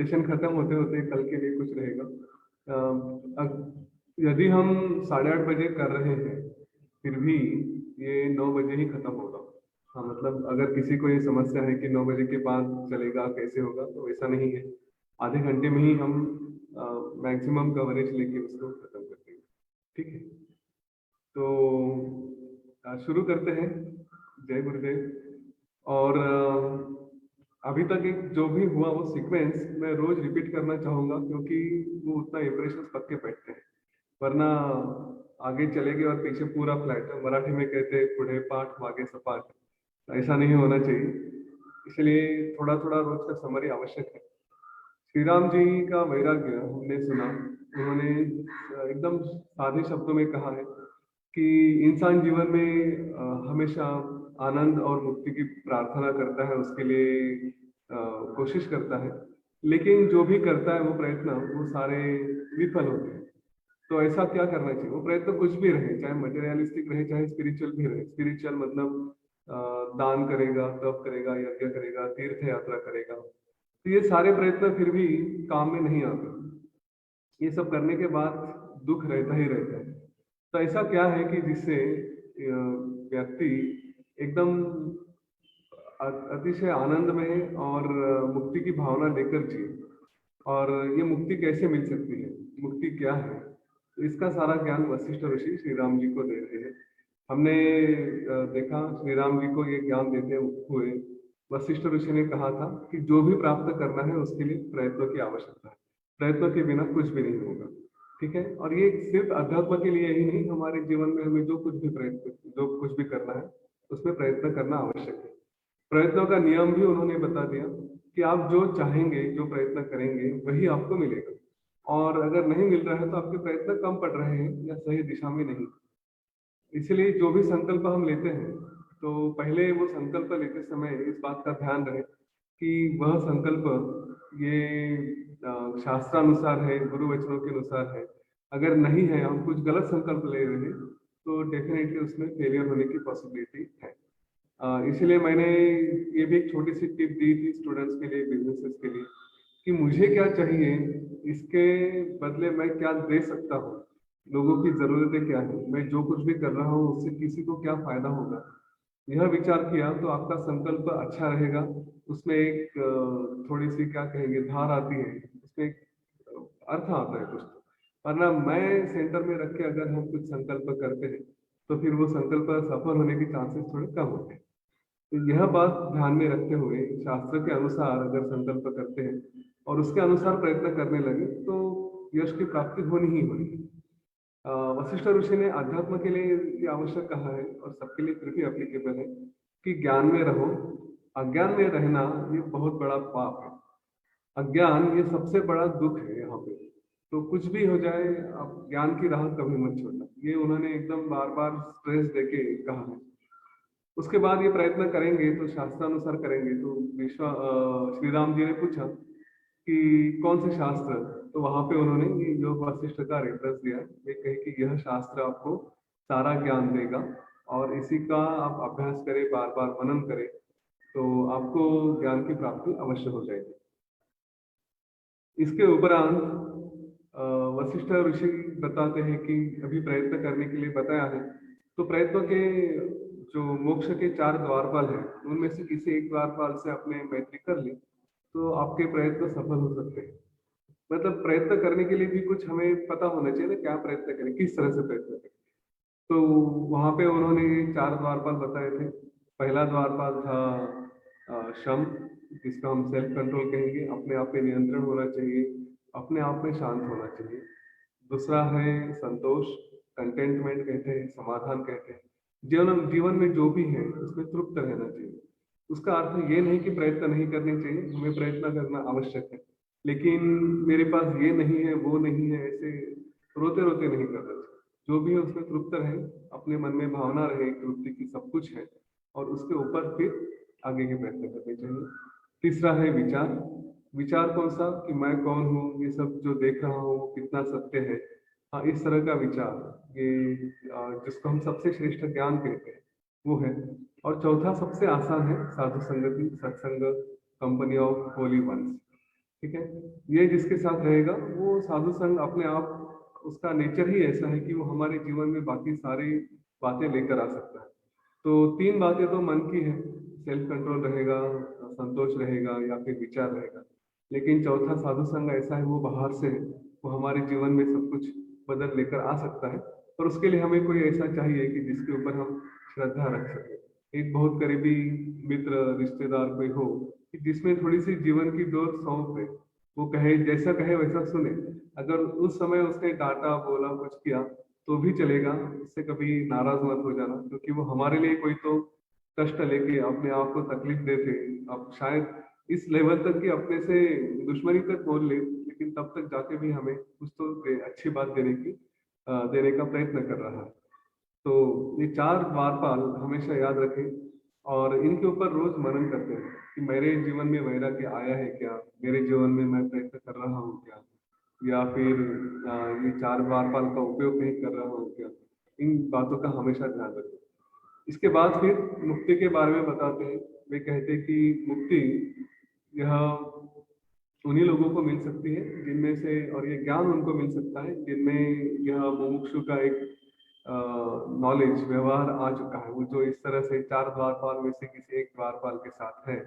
Session खत्म होते होते कल के लिए कुछ रहेगा। यदि हम 8:30 बजे कर रहे हैं, फिर भी ये 9 बजे ही खत्म होगा। हाँ, मतलब अगर किसी को ये समस्या है कि 9 बजे के बाद चलेगा कैसे होगा, तो ऐसा नहीं है। आधे घंटे में ही हम मैक्सिमम कवरेज लेके उसको खत्म कर देंगे। ठीक है, तो शुरू करते हैं। जय गुरुदेव। और अभी तक एक जो भी हुआ वो सीक्वेंस मैं रोज रिपीट करना चाहूंगा, क्योंकि वो उतना इंप्रेशन पक्के बैठते हैं। वरना आगे चलेंगे और पीछे पूरा फ्लैट है। मराठी में कहते हैं पुढे पाठ मागे सपाट, ऐसा नहीं होना चाहिए। इसलिए थोड़ा थोड़ा रोज का समरी आवश्यक है। श्री राम जी का वैराग्य हमने सुना। उन्होंने एकदम सादे शब्दों में कहा है कि इंसान जीवन में हमेशा आनंद और मुक्ति की प्रार्थना करता है, उसके लिए कोशिश करता है, लेकिन जो भी करता है वो प्रयत्न वो सारे विफल होते हैं। तो ऐसा क्या करना चाहिए? वो प्रयत्न कुछ भी रहे, चाहे मटेरियलिस्टिक रहे चाहे स्पिरिचुअल भी रहे। स्पिरिचुअल मतलब दान करेगा, तप करेगा, यज्ञ करेगा, तीर्थ यात्रा करेगा, तो ये सारे प्रयत्न फिर भी काम में नहीं आते। ये सब करने के बाद दुख रहता ही रहता है। तो ऐसा क्या है कि जिससे व्यक्ति एकदम अतिशय आनंद में और मुक्ति की भावना लेकर जिए। और ये मुक्ति कैसे मिल सकती है, मुक्ति क्या है, तो इसका सारा ज्ञान वशिष्ठ ऋषि श्री राम जी को दे रहे हैं। हमने देखा श्री राम जी को ये ज्ञान देते हुए वशिष्ठ ऋषि ने कहा था कि जो भी प्राप्त करना है उसके लिए प्रयत्नों की आवश्यकता है, प्रयत्नों के बिना कुछ भी नहीं होगा। ठीक है, और ये सिर्फ अध्यात्म के लिए ही नहीं, हमारे जीवन में हमें जो कुछ भी करना है उसमें प्रयत्न करना आवश्यक है। प्रयत्नों का नियम भी उन्होंने बता दिया कि आप जो चाहेंगे, जो प्रयत्न करेंगे वही आपको मिलेगा। और अगर नहीं मिल रहा है तो आपके प्रयत्न कम पड़ रहे हैं या सही दिशा में नहीं। इसलिए जो भी संकल्प हम लेते हैं, तो पहले वो संकल्प लेते समय इस बात का ध्यान रहे कि वह संकल्प ये शास्त्रानुसार है, गुरु वचनों के अनुसार है। अगर नहीं है, हम कुछ गलत संकल्प ले रहे हैं, तो डेफिनेटली उसमें फेलियर होने की पॉसिबिलिटी है। इसलिए मैंने ये भी एक छोटी सी टिप दी थी स्टूडेंट्स के लिए, बिजनेसेस के लिए, कि मुझे क्या चाहिए, इसके बदले मैं क्या दे सकता हूँ, लोगों की जरूरतें क्या है, मैं जो कुछ भी कर रहा हूँ उससे किसी को क्या फायदा होगा। यह विचार किया तो आपका संकल्प अच्छा रहेगा। उसमें एक थोड़ी सी क्या कहेंगे धार आती है, उसमें एक अर्थ आता है कुछ। वरना मैं सेंटर में रख के अगर हम कुछ संकल्प करते हैं, तो फिर वो संकल्प सफल होने के चांसेस थोड़े कम होते हैं। तो यह बात ध्यान में रखते हुए शास्त्र के अनुसार अगर संकल्प करते हैं और उसके अनुसार प्रयत्न करने लगे, तो यश की प्राप्ति होनी ही होनी है। वशिष्ठ ऋषि ने अध्यात्म के लिए ये आवश्यक कहा है और सबके लिए फिर भी एप्लीकेबल है कि ज्ञान में रहो। अज्ञान में रहना ये बहुत बड़ा पाप है। अज्ञान ये सबसे बड़ा दुख है यहाँ पे। तो कुछ भी हो जाए, आप ज्ञान की राह कभी मत छोड़ना, ये उन्होंने एकदम बार बार स्ट्रेस देके कहा है। उसके बाद ये प्रयत्न करेंगे तो शास्त्रानुसार करेंगे। तो श्री राम जी ने पूछा कि कौन से शास्त्र, तो वहां पे उन्होंने ये योग वशिष्ठ का रेफरेंस दिया। ये कहे कि यह शास्त्र आपको सारा ज्ञान देगा और इसी का आप अभ्यास करें, बार बार मनन करें, तो आपको ज्ञान की प्राप्ति अवश्य हो जाएगी। इसके उपरांत वशिष्ठ ऋषि बताते हैं कि अभी प्रयत्न करने के लिए बताया है, तो प्रयत्नों के जो मोक्ष के 4 द्वारपाल हैं, उनमें से किसी एक द्वारपाल से आपने मैत्री कर ली, तो आपके प्रयत्न सफल हो सकते हैं। मतलब प्रयत्न करने के लिए भी कुछ हमें पता होना चाहिए ना, क्या प्रयत्न करें, किस तरह से प्रयत्न करें। तो वहां पे उन्होंने 4 द्वारपाल बताए थे। पहला द्वारपाल था शम, जिसका हम सेल्फ कंट्रोल कहेंगे, अपने आप पे नियंत्रण होना चाहिए, अपने आप में शांत होना चाहिए। दूसरा है संतोष, कंटेंटमेंट कहते हैं, समाधान कहते हैं। जीवन में जो भी है उसमें तृप्त रहना चाहिए। उसका अर्थ ये नहीं कि प्रयत्न नहीं करने चाहिए, हमें प्रयत्न करना आवश्यक है, लेकिन मेरे पास ये नहीं है वो नहीं है ऐसे रोते रोते नहीं करना चाहिए। जो भी है उसमें तृप्त रहे, अपने मन में भावना रहे तृप्ति की सब कुछ है, और उसके ऊपर फिर आगे के प्रयत्न करने चाहिए। तीसरा है विचार। विचार कौन सा, कि मैं कौन हूँ, ये सब जो देख रहा हूँ कितना सत्य है। हाँ, इस तरह का विचार, ये जिसको हम सबसे श्रेष्ठ ज्ञान कहते हैं, वो है। और चौथा सबसे आसान है, साधु संगति, सत्संग, कंपनी ऑफ होली वंस। ठीक है। ये जिसके साथ रहेगा वो साधु संग अपने आप, उसका नेचर ही ऐसा है कि वो हमारे जीवन में बाकी सारी बातें लेकर आ सकता है। तो तीन बातें तो मन की है, सेल्फ कंट्रोल रहेगा, संतोष रहेगा या फिर विचार रहेगा। लेकिन चौथा साधु संग ऐसा है, वो बाहर से है, वो हमारे जीवन में सब कुछ बदल लेकर आ सकता है। और उसके लिए हमें कोई ऐसा चाहिए कि जिसके ऊपर हम श्रद्धा रख सके। एक बहुत करीबी मित्र, रिश्तेदार कोई हो कि जिसमें थोड़ी सी जीवन की डोर सौंप दे, वो कहे जैसा कहे वैसा सुने। अगर उस समय उसने डांटा बोला कुछ किया तो भी चलेगा, उससे कभी नाराज मत हो जाना, क्योंकि वो हमारे लिए कोई तो कष्ट लेके अपने आप को तकलीफ देते। अब शायद इस लेवल तक कि अपने से दुश्मनी तक बोल ले, लेकिन तब तक जाके भी हमें कुछ तो अच्छी बात देने का प्रयत्न कर रहा है। तो ये चार द्वारपाल हमेशा याद रखें और इनके ऊपर रोज मनन करते हैं कि मेरे जीवन में वैराग्य आया है क्या, मेरे जीवन में मैं प्रयत्न कर रहा हूँ क्या, या फिर ये चार द्वारपाल का उपयोग नहीं कर रहा हूँ क्या। इन बातों का हमेशा ध्यान रखें। इसके बाद फिर मुक्ति के बारे में बताते हैं। वे कहते हैं कि मुक्ति यह उन्हीं लोगों को मिल सकती है जिनमें से, और ये ज्ञान उनको मिल सकता है जिनमें यह मुमुक्षु का एक नॉलेज व्यवहार आ चुका है। वो जो इस तरह से चार द्वारपाल में से किसी एक द्वारपाल के साथ है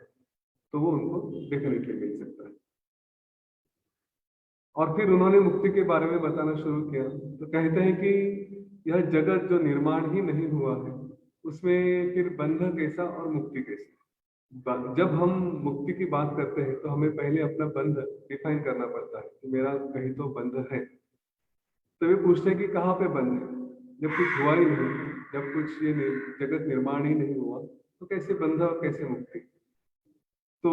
तो वो उनको डेफिनेटली मिल सकता है। और फिर उन्होंने मुक्ति के बारे में बताना शुरू किया। तो कहते हैं कि यह जगत जो निर्माण ही नहीं हुआ है उसमें फिर बंध कैसा और मुक्ति कैसी। जब हम मुक्ति की बात करते हैं तो हमें पहले अपना बंध डिफाइन करना पड़ता है कि मेरा कहीं तो बंध है। तो वे पूछते हैं कि कहाँ पे बंध है, जब कुछ हुआ ही नहीं, जब कुछ जगत निर्माण ही नहीं हुआ तो कैसे बंध और कैसे मुक्ति। तो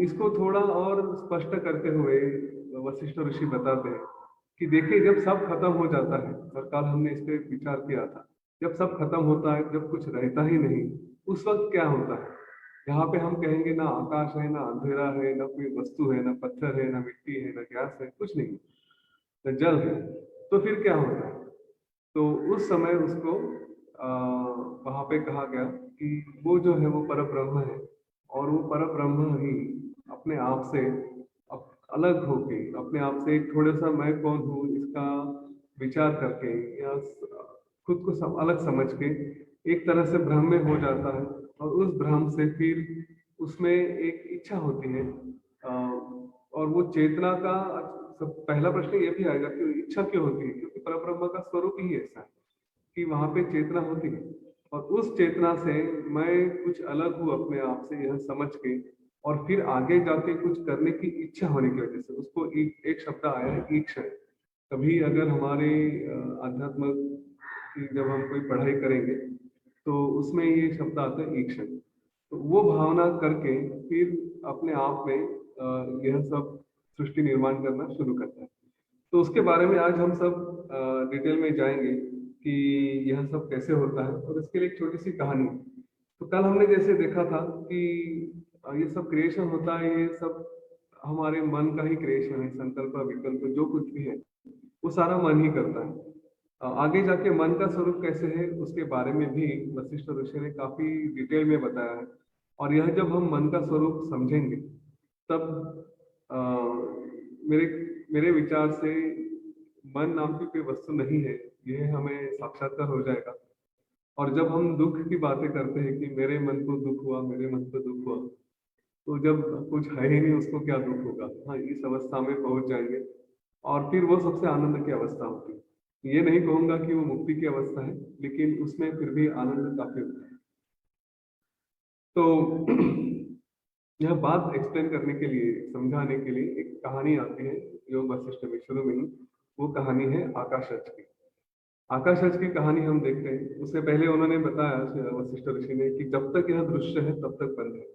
इसको थोड़ा और स्पष्ट करते हुए वशिष्ठ ऋषि बताते हैं कि देखिए जब सब खत्म हो जाता है, और कल हमने इस पे विचार किया था, जब सब खत्म होता है, जब कुछ रहता ही नहीं, उस वक्त क्या होता है। यहाँ पे हम कहेंगे ना आकाश है, ना अंधेरा है, ना कोई वस्तु है, ना पत्थर है, ना मिट्टी है, ना गैस है, कुछ नहीं, ना जल है। तो फिर क्या होता है। तो उस समय उसको वहां पे कहा गया कि वो जो है वो पर ब्रह्म है, और वो पर ब्रह्म ही अपने आप से अलग होके, अपने आप से एक थोड़ा सा मैं कौन हूँ इसका विचार करके या खुद को अलग समझ के एक तरह से भ्रम में हो जाता है। और उस भ्रम से फिर उसमें एक इच्छा होती है, और वो चेतना का सब पहला प्रश्न ये भी आएगा कि इच्छा क्यों होती है, क्योंकि परब्रह्म का स्वरूप ही ऐसा है कि वहां पे चेतना होती है। और उस चेतना से मैं कुछ अलग हूँ अपने आप से यह समझ के, और फिर आगे जाके कुछ करने की इच्छा होने की वजह से उसको एक शब्द आया है ईक्षा। कभी अगर हमारे अध्यात्म की जब हम कोई पढ़ाई करेंगे तो उसमें ये शब्द आता है ईक्षा। तो वो भावना करके फिर अपने आप में यह सब सृष्टि निर्माण करना शुरू करता है। तो उसके बारे में आज हम सब डिटेल में जाएंगे कि यह सब कैसे होता है, और इसके लिए एक छोटी सी कहानी। तो कल हमने जैसे देखा था कि ये सब क्रिएशन होता है, ये सब हमारे मन का ही क्रिएशन है, संकल्प विकल्प जो कुछ भी है वो सारा मन ही करता है। आगे जाके मन का स्वरूप कैसे है उसके बारे में भी वशिष्ठ ऋषि ने काफी डिटेल में बताया है। और यह जब हम मन का स्वरूप समझेंगे तब अ, मेरे मेरे विचार से मन नाम की कोई वस्तु नहीं है, यह हमें साक्षात्कार हो जाएगा। और जब हम दुख की बातें करते हैं कि मेरे मन को दुख हुआ, मेरे मन को दुख हुआ, तो जब कुछ है ही नहीं उसको क्या दुख होगा। हाँ, इस अवस्था में पहुंच जाएंगे और फिर वो सबसे आनंद की अवस्था होती है। ये नहीं कहूंगा कि वो मुक्ति की अवस्था है, लेकिन उसमें फिर भी आनंद काफी होता है। तो यह बात एक्सप्लेन करने के लिए, समझाने के लिए एक कहानी आती है योग वशिष्ठ में शुरू में ही। वो कहानी है आकाशच की। आकाशच की कहानी हम देखते हैं। उससे पहले उन्होंने बताया वशिष्ठ ऋषि ने कि जब तक यह दृश्य है तब तक बंद है,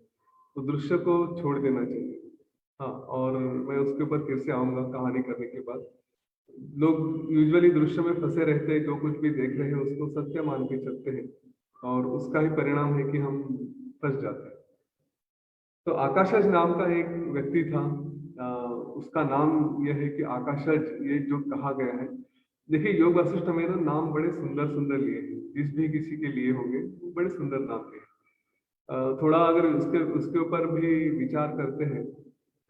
तो दृश्य को छोड़ देना चाहिए। हाँ, और मैं उसके ऊपर फिर से आऊंगा कहानी करने के बाद। लोग यूजुअली दृश्य में फंसे रहते हैं, जो कुछ भी देख रहे हैं उसको सत्य मान के चलते हैं, और उसका ही परिणाम है कि हम फंस जाते हैं। तो आकाशज नाम का एक व्यक्ति था। उसका नाम यह है कि आकाशज, ये जो कहा गया है। देखिए योग वशिष्ठ में ना नाम बड़े सुंदर सुंदर लिए हैं, जिस भी किसी के लिए होंगे वो बड़े सुंदर नाम लिए हैं। थोड़ा अगर उसके उसके ऊपर भी विचार करते हैं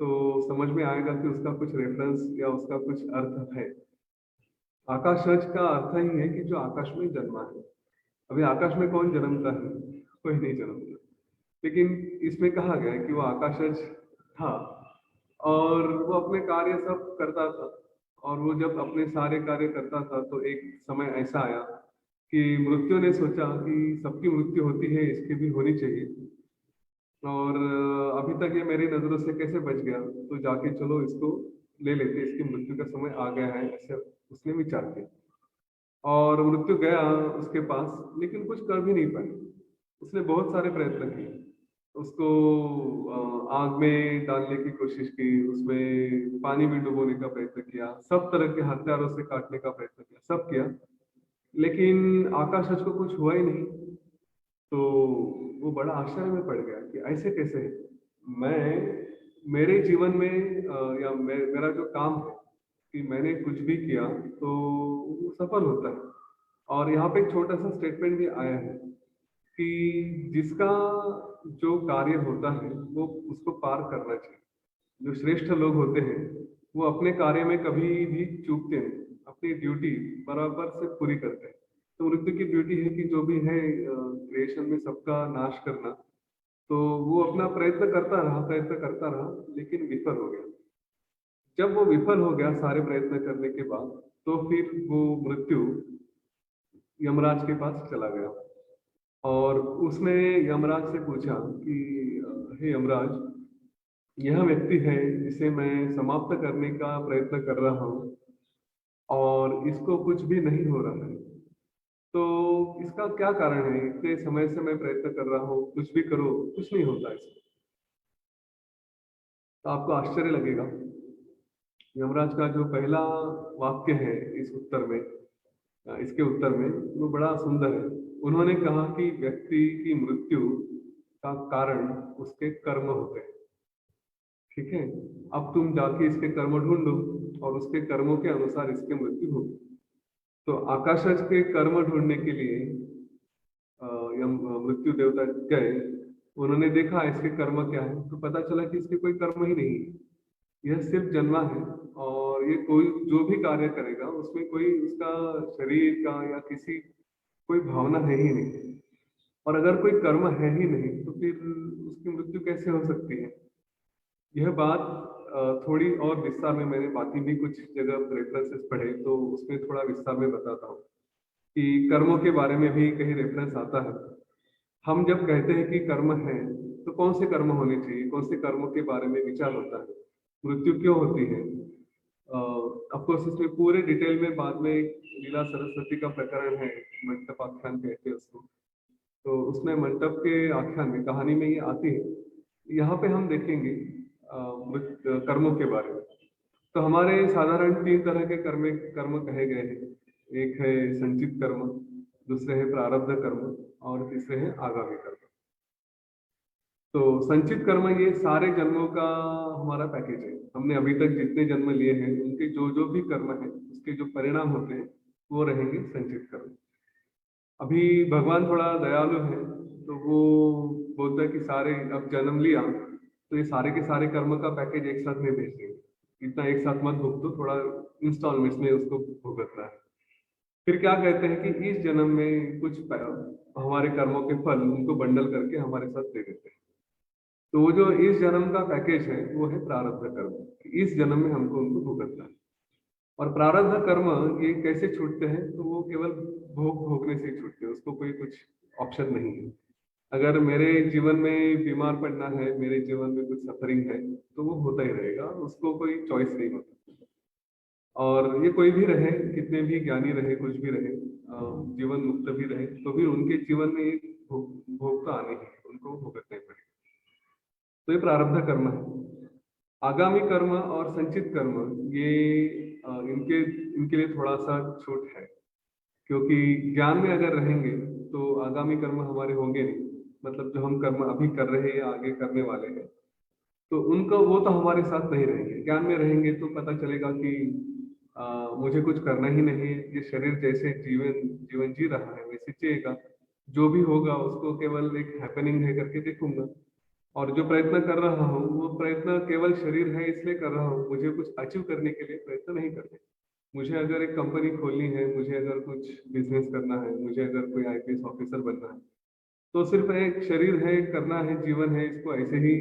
तो समझ में आएगा कि उसका कुछ रेफरेंस या उसका कुछ अर्थ है। आकाशज का अर्थ ही है कि जो आकाश में जन्मा है। अभी आकाश में कौन जन्मता है? कोई नहीं जन्मता, लेकिन इसमें कहा गया है कि वो आकाशज था और वो अपने कार्य सब करता था। और वो जब अपने सारे कार्य करता था तो एक समय ऐसा आया कि मृत्यु ने सोचा कि सबकी मृत्यु होती है, इसकी भी होनी चाहिए। और अभी तक ये मेरी नजरों से कैसे बच गया, तो जाके चलो इसको ले लेते, इसकी मृत्यु का समय आ गया है, ऐसे उसने विचार किया। और मृत्यु गया उसके पास, लेकिन कुछ कर भी नहीं पाया। उसने बहुत सारे प्रयत्न किए, उसको आग में डालने की कोशिश की, उसमें पानी में डुबोने का प्रयत्न किया, सब तरह के हथियारों से काटने का प्रयत्न किया, सब किया, लेकिन आकाश को कुछ हुआ ही नहीं। तो वो बड़ा आश्चर्य में पड़ गया कि ऐसे कैसे है? मैं मेरे जीवन में या मेरा जो काम है कि मैंने कुछ भी किया तो वो सफल होता है। और यहाँ पे एक छोटा सा स्टेटमेंट भी आया है कि जिसका जो कार्य होता है वो उसको पार करना चाहिए। जो श्रेष्ठ लोग होते हैं वो अपने कार्य में कभी भी चूकते नहीं, अपनी ड्यूटी बराबर से पूरी करते हैं। तो मृत्यु की ड्यूटी है कि जो भी है क्रिएशन में सबका नाश करना। तो वो अपना प्रयत्न करता रहा, लेकिन विफल हो गया। जब वो विफल हो गया सारे प्रयत्न करने के बाद, तो फिर वो मृत्यु यमराज के पास चला गया और उसने यमराज से पूछा कि हे यमराज, यह व्यक्ति है जिसे मैं समाप्त करने का प्रयत्न कर रहा हूँ और इसको कुछ भी नहीं हो रहा है। तो इसका क्या कारण है? इतने समय से मैं प्रयत्न कर रहा हूँ, कुछ भी करो कुछ नहीं होता इसको। तो आपको आश्चर्य लगेगा, यमराज का जो पहला वाक्य है इस उत्तर में, इसके उत्तर में, वो बड़ा सुंदर है। उन्होंने कहा कि व्यक्ति की मृत्यु का कारण उसके कर्म होते हैं। ठीक है, अब तुम जाके इसके कर्म ढूंढो और उसके कर्मों के अनुसार इसकी मृत्यु होगी। तो आकाशज के कर्म ढूंढने के लिए अ, यम मृत्यु देवता गए। उन्होंने देखा इसके कर्म क्या है, तो पता चला कि इसके कोई कर्म ही नहीं है, यह सिर्फ जन्मा है। और ये कोई जो भी कार्य करेगा उसमें कोई उसका शरीर का या किसी कोई भावना है ही नहीं। और अगर कोई कर्म है ही नहीं तो फिर उसकी मृत्यु कैसे हो सकती है? यह बात थोड़ी और विस्तार में, मैंने बाकी भी कुछ जगह रेफरेंसेस पढ़े तो उसमें थोड़ा विस्तार में बताता हूँ कि कर्मों के बारे में भी कहीं रेफरेंस आता है। हम जब कहते हैं कि कर्म है, तो कौन से कर्म होने चाहिए, कौन से कर्मों के बारे में विचार होता है, मृत्यु क्यों होती है? ऑफकोर्स इसमें पूरे डिटेल में बाद में लीला सरस्वती का प्रकरण है, मंटप आख्यान कहते हैं उसको। तो उसमें मंटप के आख्यान में, कहानी में ये आती है। यहाँ पे हम देखेंगे कर्मों के बारे में। तो हमारे साधारण तीन तरह के कर्म कर्म कहे गए हैं। एक है संचित कर्म, दूसरे है प्रारब्ध कर्म और तीसरे है आगामी कर्म। तो संचित कर्म ये सारे जन्मों का हमारा पैकेज है। हमने अभी तक जितने जन्म लिए हैं उनके जो जो भी कर्म है उसके जो परिणाम होते हैं वो रहेंगे संचित कर्म। अभी भगवान थोड़ा दयालु है, तो वो बोलता है कि सारे, अब जन्म लिया तो ये सारे के सारे कर्म का पैकेज एक साथ में भेज देंगे, इतना एक साथ मत भुगतो, थोड़ा इंस्टॉलमेंट्स में उसको भुगतना है। फिर क्या कहते हैं कि इस जन्म में कुछ हमारे कर्मों के फल उनको बंडल करके हमारे साथ दे देते हैं। तो वो जो इस जन्म का पैकेज है वो है प्रारब्ध कर्म। इस जन्म में हमको उनको भुगतना है। और प्रारब्ध कर्म ये कैसे छूटते हैं? तो वो केवल भोगने से ही छूटते हैं, उसको कोई कुछ ऑप्शन नहीं है। अगर मेरे जीवन में बीमार पड़ना है, मेरे जीवन में कुछ सफरिंग है, तो वो होता ही रहेगा, उसको कोई चॉइस नहीं होता। और ये कोई भी रहे, कितने भी ज्ञानी रहे, कुछ भी रहे, जीवन मुक्त भी रहे, तो भी उनके जीवन में एक भोग तो आने ही, उनको भुगतने पड़ेगा। तो ये प्रारब्ध कर्म है। आगामी कर्म और संचित कर्म ये इनके इनके लिए थोड़ा सा छूट है, क्योंकि ज्ञान में अगर रहेंगे तो आगामी कर्म हमारे होंगे नहीं। मतलब जो हम कर्म अभी कर रहे हैं या आगे करने वाले हैं, तो उनका वो तो हमारे साथ नहीं रहेंगे। ज्ञान में रहेंगे तो पता चलेगा कि मुझे कुछ करना ही नहीं है, ये शरीर जैसे जीवन जीवन जी रहा है वैसे जिएगा, जो भी होगा उसको केवल एक हैपनिंग है करके देखूंगा। और जो प्रयत्न कर रहा हूँ वो प्रयत्न केवल शरीर है इसलिए कर रहा हूँ, मुझे कुछ अचीव करने के लिए प्रयत्न नहीं करते। मुझे अगर एक कंपनी खोलनी है, मुझे अगर कुछ बिजनेस करना है, मुझे अगर कोई आईपीएस ऑफिसर बनना है, तो सिर्फ एक शरीर है, करना है, जीवन है, इसको ऐसे ही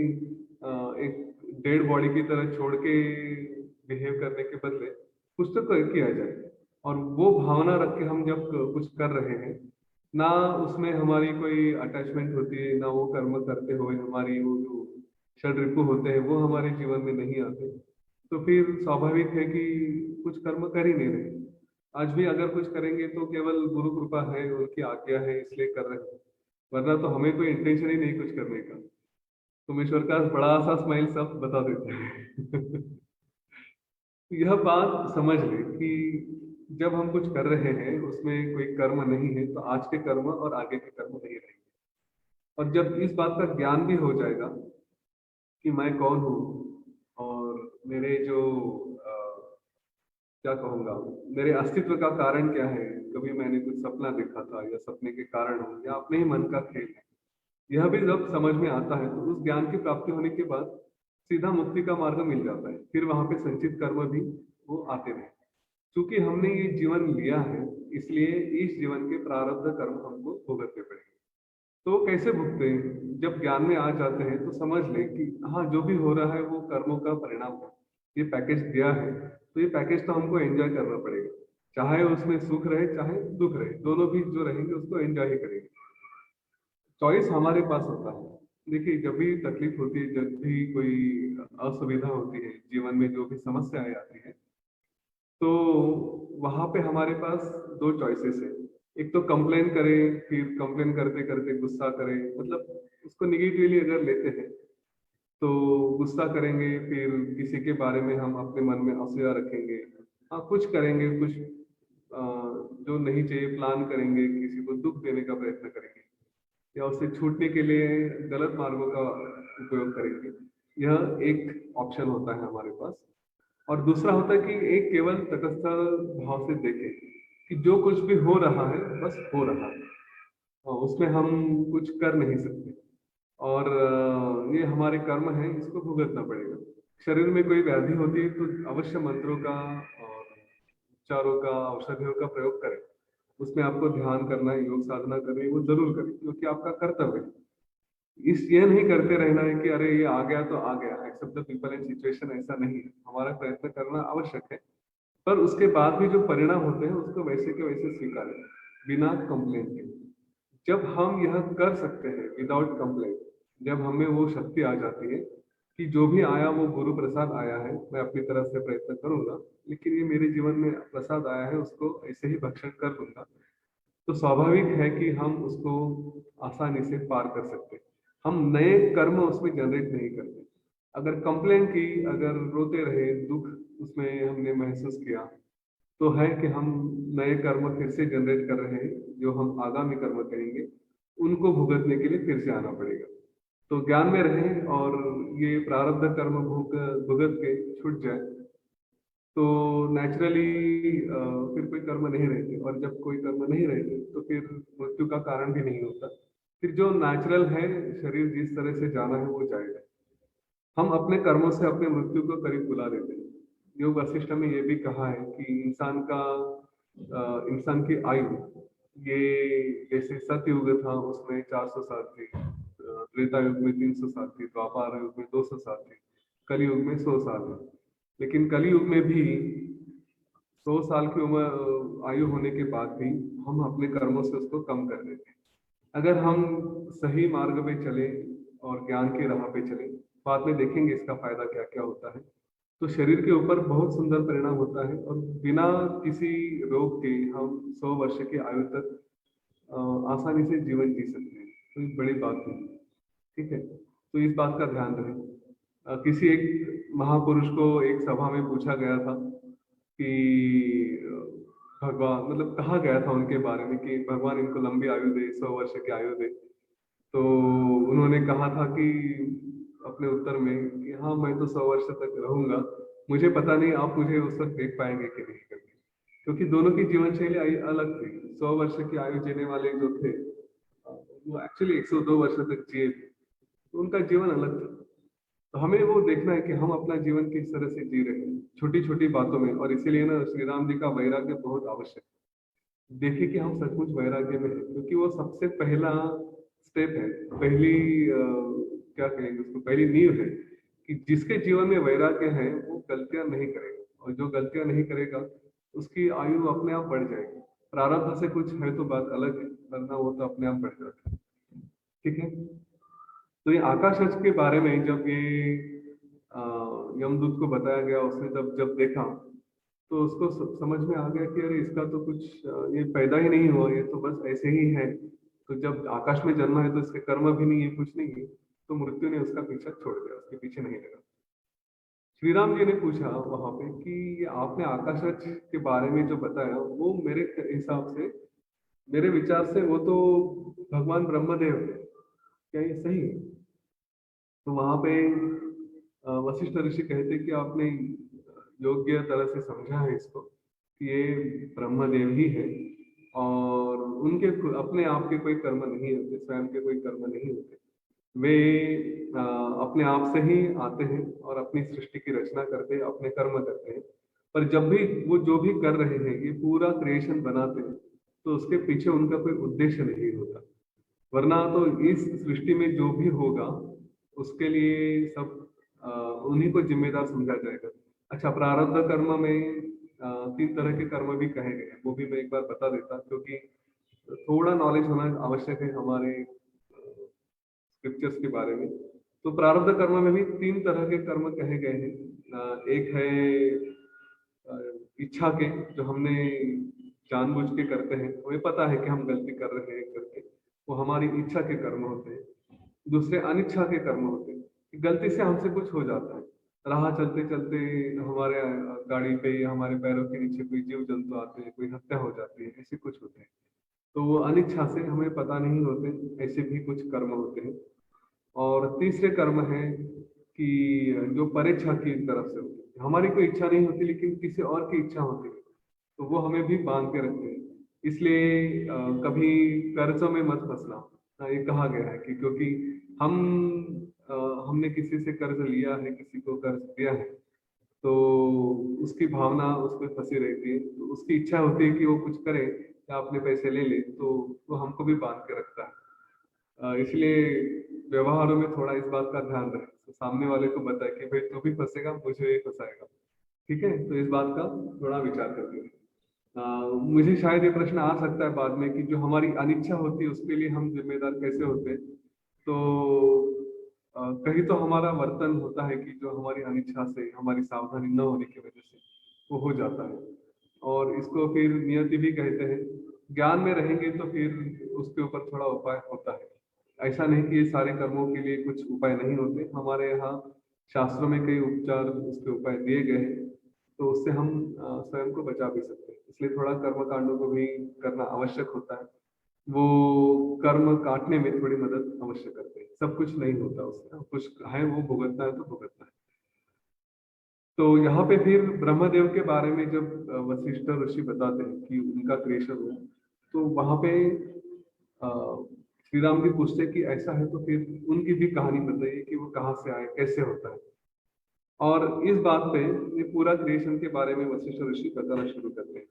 एक डेड बॉडी की तरह छोड़ के बिहेव करने के बदले कुछ तो किया जाए। और वो भावना रख के हम जब कुछ कर रहे हैं, ना उसमें हमारी कोई अटैचमेंट होती है, ना वो कर्म करते हुए हमारी वो जो षड्रिपु होते हैं वो हमारे जीवन में नहीं आते, तो फिर स्वाभाविक है कि कुछ कर्म कर ही नहीं रहे। आज भी अगर कुछ करेंगे तो केवल गुरु कृपा है, उनकी आज्ञा है इसलिए कर रहे हैं, वरना तो हमें कोई इंटेंशन ही नहीं कुछ करने का। तुम ईश्वर का बड़ा सा स्माइल सब बता देते हैं। यह बात समझ ले कि जब हम कुछ कर रहे हैं उसमें कोई कर्म नहीं है, तो आज के कर्म और आगे के कर्म नहीं रहेंगे। और जब इस बात का ज्ञान भी हो जाएगा कि मैं कौन हूँ और मेरे जो क्या कहूंगा, मेरे अस्तित्व का कारण क्या है, कभी मैंने कुछ सपना देखा था या सपने के कारण हो या अपने ही मन का खेल है, यह भी जब समझ में आता है तो उस ज्ञान की प्राप्ति होने के बाद सीधा मुक्ति का मार्ग मिल जाता है। फिर वहां पे संचित कर्म भी वो आते रहे। क्योंकि हमने ये जीवन लिया है, इसलिए इस जीवन के प्रारब्ध कर्म हमको भुगतने पड़ेंगे। तो वो कैसे भुगते हैं? जब ज्ञान में आ जाते हैं तो समझ लें कि हाँ, जो भी हो रहा है वो कर्मों का परिणाम है। ये पैकेज दिया है तो ये पैकेज तो हमको एंजॉय करना पड़ेगा, चाहे उसमें सुख रहे चाहे दुख रहे, दोनों भी जो रहेंगे उसको एंजॉय ही करेंगे। चॉइस हमारे पास होता है। देखिए, जब भी तकलीफ होती है, जब भी कोई असुविधा होती है जीवन में, जो भी समस्याएं आती है, तो वहां पे हमारे पास दो चॉइसेस है। एक तो कंप्लेन करें, फिर कंप्लेन करते करते गुस्सा करें, मतलब उसको निगेटिवली अगर लेते हैं तो गुस्सा करेंगे, फिर किसी के बारे में हम अपने मन में असूया रखेंगे, हाँ कुछ करेंगे, कुछ जो नहीं चाहिए प्लान करेंगे, किसी को दुख देने का प्रयत्न करेंगे या उससे छूटने के लिए गलत मार्गों का उपयोग करेंगे। यह एक ऑप्शन होता है हमारे पास। और दूसरा होता है कि एक केवल तटस्थ भाव से देखें कि जो कुछ भी हो रहा है बस हो रहा है, और उसमें हम कुछ कर नहीं सकते। और ये हमारे कर्म है, इसको भुगतना पड़ेगा। शरीर में कोई व्याधि होती है तो अवश्य मंत्रों का और उपचारों का, औषधियों का प्रयोग करें। उसमें आपको ध्यान करना है, योग साधना करनी है, वो जरूर करें क्योंकि आपका कर्तव्य है। इस ये नहीं करते रहना है कि अरे ये आ गया तो आ गया, except the people and situation, ऐसा नहीं है। हमारा प्रयत्न करना आवश्यक है, पर उसके बाद भी जो परिणाम होते हैं उसको वैसे के वैसे स्वीकारें, बिना कंप्लेन के। जब हम यह कर सकते हैं विदाउट कंप्लेन, जब हमें वो शक्ति आ जाती है कि जो भी आया वो गुरु प्रसाद आया है, मैं अपनी तरफ से प्रयत्न करूंगा, लेकिन ये मेरे जीवन में प्रसाद आया है, उसको ऐसे ही भक्षण कर लूंगा, तो स्वाभाविक है कि हम उसको आसानी से पार कर सकते हैं। हम नए कर्म उसमें जनरेट नहीं करते। अगर कंप्लेन की, अगर रोते रहे, दुख उसमें हमने महसूस किया, तो है कि हम नए कर्म फिर से जनरेट कर रहे हैं, जो हम आगामी कर्म करेंगे उनको भुगतने के लिए फिर से आना पड़ेगा। तो ज्ञान में रहें और ये प्रारब्ध कर्म भुगत के छूट जाए तो नेचुरली फिर कोई कर्म नहीं रहते, और जब कोई कर्म नहीं रहते तो फिर मृत्यु का कारण भी नहीं होता। फिर जो नेचुरल है, शरीर जिस तरह से जाना है वो जाएगा। हम अपने कर्मों से अपने मृत्यु को करीब बुला देते हैं। योग वशिष्ठ में ये भी कहा है कि इंसान की आयु, ये जैसे सतयुग था उसमें 400 साल थी, त्रेता युग में 300 साल थी, द्वापर युग में 200 साल थी, कलयुग में 100 साल है। लेकिन कलयुग में भी 100 साल की उम्र आयु होने के बाद भी हम अपने कर्मों से उसको कम कर देते हैं। अगर हम सही मार्ग पे चले और ज्ञान की राह पे चले, बाद में देखेंगे इसका फायदा क्या क्या होता है। तो शरीर के ऊपर बहुत सुंदर परिणाम होता है, और बिना किसी रोग के हम 100 वर्ष की आयु तक आसानी से जीवन जी सकते हैं। तो ये बड़ी बात है। ठीक है, तो इस बात का ध्यान रहे। किसी एक महापुरुष को एक सभा में पूछा गया था कि भगवान, मतलब कहा गया था उनके बारे में कि भगवान इनको लंबी आयु दे, 100 वर्ष की आयु दे। तो उन्होंने कहा था कि अपने उत्तर में कि हाँ, मैं तो 100 वर्ष तक रहूंगा, मुझे पता नहीं आप मुझे उस वक्त देख पाएंगे कि नहीं करके। क्योंकि दोनों की जीवन शैली अलग थी। 100 वर्ष की आयु जीने वाले जो थे वो एक्चुअली 102 वर्ष तक जिए थे। तो उनका जीवन अलग था। तो हमें वो देखना है कि हम अपना जीवन किस तरह से जी रहे हैं छोटी छोटी बातों में। और इसीलिए ना श्री राम जी का वैराग्य बहुत आवश्यक है। देखिए कि हम सचमुच वैराग्य में हैं, क्योंकि वो सबसे पहला स्टेप है, पहली क्या कहेंगे उसको, पहली नींव है कि जिसके जीवन में वैराग्य है वो गलतियां नहीं करेगा, और जो गलतियां नहीं करेगा उसकी आयु अपने आप बढ़ जाएगी। प्रारब्ध से कुछ है तो बात अलग है, वरना वो तो अपने आप बढ़ जाता है। ठीक है। तो ये आकाश के बारे में जब ये अ, यमदूत को बताया गया, उसने जब जब देखा तो उसको समझ में आ गया कि अरे इसका तो कुछ ये पैदा ही नहीं हुआ, ये तो बस ऐसे ही है। तो जब आकाश में जन्मा है तो इसके कर्म भी नहीं है, कुछ नहीं है। तो मृत्यु ने उसका पीछा छोड़ दिया, उसके पीछे नहीं लगा। श्री राम जी ने पूछा वहां पे कि ये आपने आकाश के बारे में जो बताया वो मेरे हिसाब से, मेरे विचार से वो तो भगवान ब्रह्मदेव है, क्या ये सही है? तो वहां पे वशिष्ठ ऋषि कहते कि आपने योग्य तरह से समझा है इसको कि ये ब्रह्मदेव ही है, और उनके अपने आप के कोई कर्म नहीं होते, स्वयं के कोई कर्म नहीं होते। वे अपने आप से ही आते हैं और अपनी सृष्टि की रचना करते हैं, अपने कर्म करते हैं। पर जब भी वो जो भी कर रहे हैं, ये पूरा क्रिएशन बनाते हैं, तो उसके पीछे उनका कोई उद्देश्य नहीं होता। वरना तो इस सृष्टि में जो भी होगा उसके लिए सब उन्हीं को जिम्मेदार समझा जाएगा। अच्छा, प्रारब्ध कर्म में तीन तरह के कर्म भी कहे गए हैं, वो भी मैं एक बार बता देता, क्योंकि थोड़ा नॉलेज होना आवश्यक है हमारे स्क्रिप्चर्स के बारे में। तो प्रारब्ध कर्म में भी तीन तरह के कर्म कहे गए हैं। एक है अ, इच्छा के, जो हमने जानबूझ के करते हैं, हमें पता है कि हम गलती कर रहे हैं करके, वो हमारी इच्छा के कर्म होते हैं। दूसरे अनिच्छा के कर्म होते हैं कि गलती से हमसे कुछ हो जाता है, राह चलते चलते हमारे गाड़ी पे या हमारे पैरों के नीचे कोई जीव जंतु आते हैं, कोई हत्या हो जाती है, ऐसे कुछ होते हैं। तो वो अनिच्छा से हमें पता नहीं होते, ऐसे भी कुछ कर्म होते हैं। और तीसरे कर्म है कि जो परेच्छा की तरफ से होते हैं, हमारी कोई इच्छा नहीं होती लेकिन किसी और की इच्छा होती है, तो वो हमें भी बांध के रखते हैं। इसलिए कभी कर्जों में मत फंसना, ये कहा गया है कि क्योंकि हम अ, हमने किसी से कर्ज लिया है, किसी को कर्ज दिया है, तो उसकी भावना उस पर फंसी रहती है, तो उसकी इच्छा होती है कि वो कुछ करे या अपने पैसे ले ले, तो वो हमको भी बांध के रखता है। इसलिए व्यवहारों में थोड़ा इस बात का ध्यान रखें, तो सामने वाले को बताए कि भाई तू भी फंसेगा, मुझे भी फंसाएगा। ठीक है, तो इस बात का थोड़ा विचार करते हैं। मुझे शायद ये प्रश्न आ सकता है बाद में कि जो हमारी अनिच्छा होती है उसके लिए हम जिम्मेदार कैसे होते हैं। तो कहीं तो हमारा वर्तन होता है कि जो हमारी अनिच्छा से, हमारी सावधानी न होने की वजह से वो हो जाता है, और इसको फिर नियति भी कहते हैं। ज्ञान में रहेंगे तो फिर उसके ऊपर थोड़ा उपाय होता है। ऐसा नहीं कि ये सारे कर्मों के लिए कुछ उपाय नहीं होते, हमारे यहाँ शास्त्रों में कई उपचार, उसके उपाय दिए गए हैं, तो उससे हम स्वयं को बचा भी सकते हैं। इसलिए थोड़ा कर्म कांडों को भी करना आवश्यक होता है। वो कर्म काटने में थोड़ी मदद अवश्य करते हैं, सब कुछ नहीं होता उससे, कुछ है वो भुगतना है तो भुगतना है। तो यहाँ पे फिर ब्रह्मदेव के बारे में जब वशिष्ठ ऋषि बताते हैं कि उनका क्रिएशन हुआ, तो वहां पे अ, श्री राम जी पूछते हैं कि ऐसा है तो फिर उनकी भी कहानी बताइए कि वो कहाँ से आए, कैसे होता है। और इस बात पे ये पूरा क्रिएशन के बारे में वशिष्ठ ऋषि बताना शुरू करते हैं।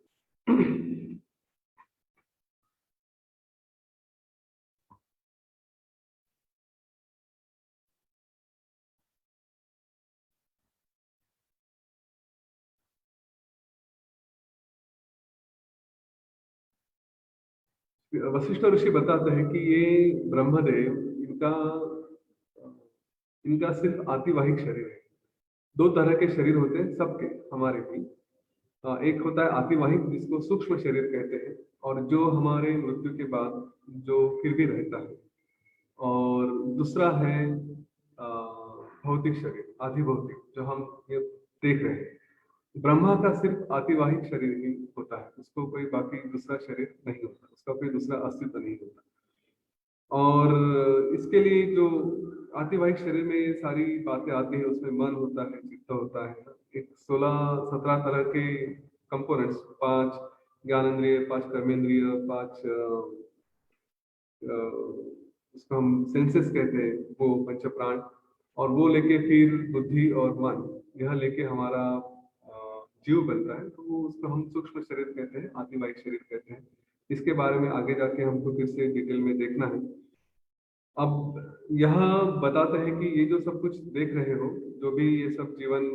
वशिष्ठ ऋषि बताते हैं कि ये ब्रह्मदेव, इनका इनका सिर्फ आतिवाहिक शरीर है। दो तरह के शरीर होते हैं सबके, हमारे भी। एक होता है आतिवाहिक, जिसको सूक्ष्म शरीर कहते हैं, और जो हमारे मृत्यु के बाद जो फिर भी रहता है। और दूसरा है भौतिक शरीर, आधिभौतिक, जो हम ये देख रहे हैं। ब्रह्मा का सिर्फ आतिवाहिक शरीर ही होता है, उसको कोई बाकी दूसरा शरीर नहीं होता, उसका कोई दूसरा अस्तित्व नहीं होता। और इसके लिए जो आतिवाहिक शरीर में ये सारी बातें आती है, उसमें मन होता है, चित्त होता है, एक 16-17 तरह के कंपोनेंट्स, 5 ज्ञानेंद्रिय, 5 कर्मेंद्रिय, 5 जिसको हम सेंसेस कहते हैं, वो पंच प्राण, और वो लेके फिर बुद्धि और मन, यह लेके हमारा जीव बनता है, तो वो उसको हम सूक्ष्म शरीर कहते हैं, आदिवाहिक शरीर कहते हैं। इसके बारे में आगे जाके हमको फिर से डिटेल में देखना है। अब यहाँ बताते हैं कि ये जो सब कुछ देख रहे हो, जो भी ये सब जीवन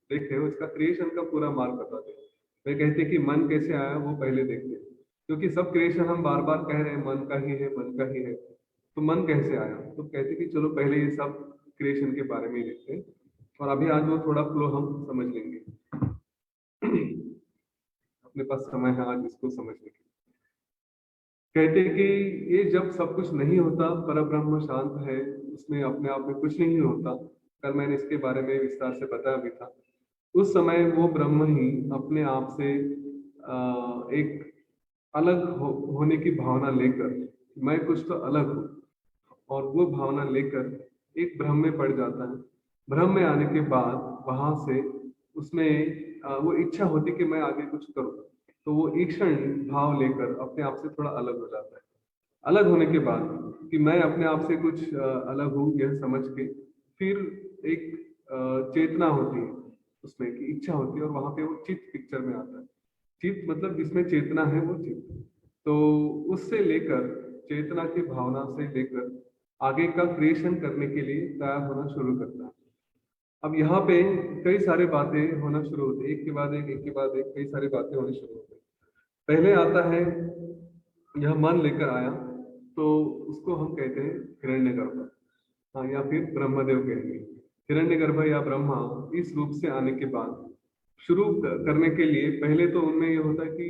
देख रहे हो, इसका क्रिएशन का पूरा मार्ग बताते हैं। वे कहते हैं कि मन कैसे आया वो पहले देखते हैं, क्योंकि सब क्रिएशन हम बार बार कह रहे हैं मन का ही है, मन का ही है, तो मन कैसे आया? तो कहते हैं कि चलो पहले ये सब क्रिएशन के बारे में ही देखते हैं, और अभी आज वो थोड़ा फ्लो हम समझ लेंगे। अपने पास समय है आज इसको समझने के। कहते हैं कि ये जब सब कुछ नहीं होता, पर ब्रह्म शांत है, उसमें अपने आप में कुछ नहीं होता, कल मैंने इसके बारे में विस्तार से बताया भी था। उस समय वो ब्रह्म ही अपने आप से एक अलग होने की भावना लेकर, मैं कुछ तो अलग हूँ, और वो भावना लेकर एक भ्रम में पड़ जाता है। भ्रम में आने के बाद वहां से उसमें वो इच्छा होती कि मैं आगे कुछ करूं, तो वो ईक्षण भाव लेकर अपने आप से थोड़ा अलग हो जाता है। अलग होने के बाद कि मैं अपने आप से कुछ अलग हूँ, यह समझ के फिर एक चेतना होती है उसमें, कि इच्छा होती है, और वहां पे वो चित्त पिक्चर में आता है। चित्त मतलब जिसमें चेतना है वो चित्त। तो उससे लेकर, चेतना की भावना से लेकर आगे का क्रिएशन करने के लिए तैयार होना शुरू करता है। अब यहाँ पे कई सारी बातें होना शुरू होती है, एक के बाद एक के बाद एक, कई सारी बातें होनी शुरू होती है। पहले आता है, यह मन लेकर आया, तो उसको हम कहते हैं हिरण्यगर्भ, हाँ, या फिर ब्रह्मदेव कहेंगे। हिरण्यगर्भ या ब्रह्मा इस रूप से आने के बाद शुरू करने के लिए पहले तो उनमें यह होता है कि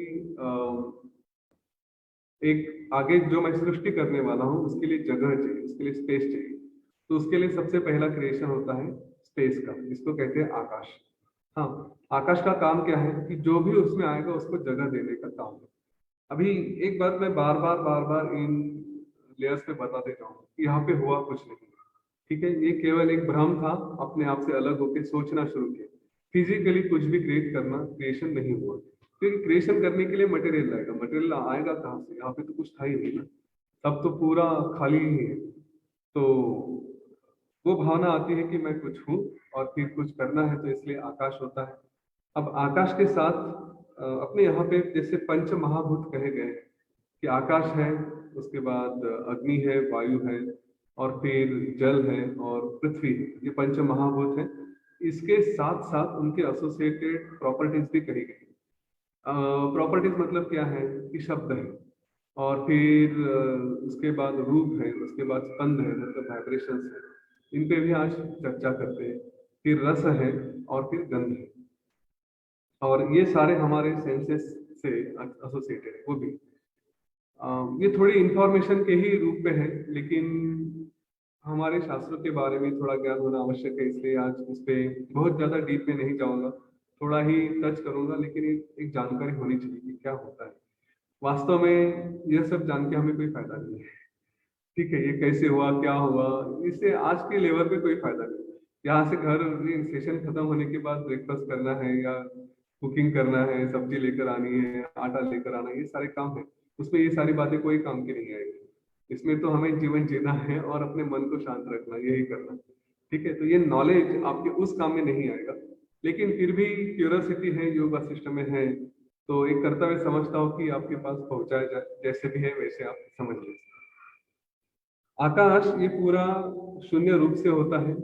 एक आगे जो मैं सृष्टि करने वाला हूँ उसके लिए जगह चाहिए, उसके लिए स्पेस चाहिए। तो उसके लिए सबसे पहला क्रिएशन होता है स्पेस का, जिसको कहते हैं आकाश। हाँ, आकाश का काम क्या है कि जो भी उसमें आएगा उसको जगह देने का काम है। अभी एक बात मैं बार बार इन लेयर्स पे बताते जाऊंगा कि यहाँ पे हुआ कुछ नहीं, ठीक है? ये केवल एक भ्रम था, अपने आप से अलग होकर सोचना शुरू किया। फिजिकली कुछ भी क्रिएट करना, क्रिएशन नहीं हुआ, क्योंकि क्रिएशन करने के लिए मटेरियल लगेगा। मटेरियल आएगा कहाँ से? यहाँ पे तो कुछ था ही नहीं ना, तब तो पूरा खाली ही है। तो वो भावना आती है कि मैं कुछ हूँ और फिर कुछ करना है, तो इसलिए आकाश होता है। अब आकाश के साथ अपने यहाँ पे जैसे पंच महाभूत कहे गए हैं कि आकाश है, उसके बाद अग्नि है, वायु है, और फिर जल है, और पृथ्वी है। ये पंच महाभूत है। इसके साथ साथ उनके एसोसिएटेड प्रॉपर्टीज भी कही गई। प्रॉपर्टीज मतलब क्या है कि शब्द है, और फिर उसके बाद रूप है, उसके बाद स्पंद है, मतलब वाइब्रेशंस है। इन पे भी आज चर्चा करते हैं। फिर रस है, और फिर गंध है, और ये सारे हमारे सेंसेस से एसोसिएटेड है। वो भी ये थोड़ी इंफॉर्मेशन के ही रूप में है, लेकिन हमारे शास्त्रों के बारे में थोड़ा ज्ञान होना आवश्यक है, इसलिए आज इस पे बहुत ज्यादा डीप में नहीं जाऊंगा, थोड़ा ही टच करूंगा। लेकिन एक जानकारी होनी चाहिए कि क्या होता है वास्तव में। यह सब जान के हमें कोई फायदा नहीं है, ठीक है? ये कैसे हुआ, क्या हुआ, इससे आज के लेवल पे कोई फायदा नहीं। यहाँ से घर सेशन खत्म होने के बाद ब्रेकफास्ट करना है, या कुकिंग करना है, सब्जी लेकर आनी है, आटा लेकर आना है, ये सारे काम है। उसमें ये सारी बातें कोई काम की नहीं आएगी। इसमें तो हमें जीवन जीना है और अपने मन को शांत रखना, यही करना, ठीक है? तो ये नॉलेज आपके उस काम में नहीं आएगा, लेकिन फिर भी क्यूरियोसिटी है, योग वशिष्ठ में है, तो एक कर्तव्य समझता हूँ कि आपके पास पहुंचाया जाए, जैसे भी है वैसे आप समझ लीजिए। आकाश ये पूरा शून्य रूप से होता है,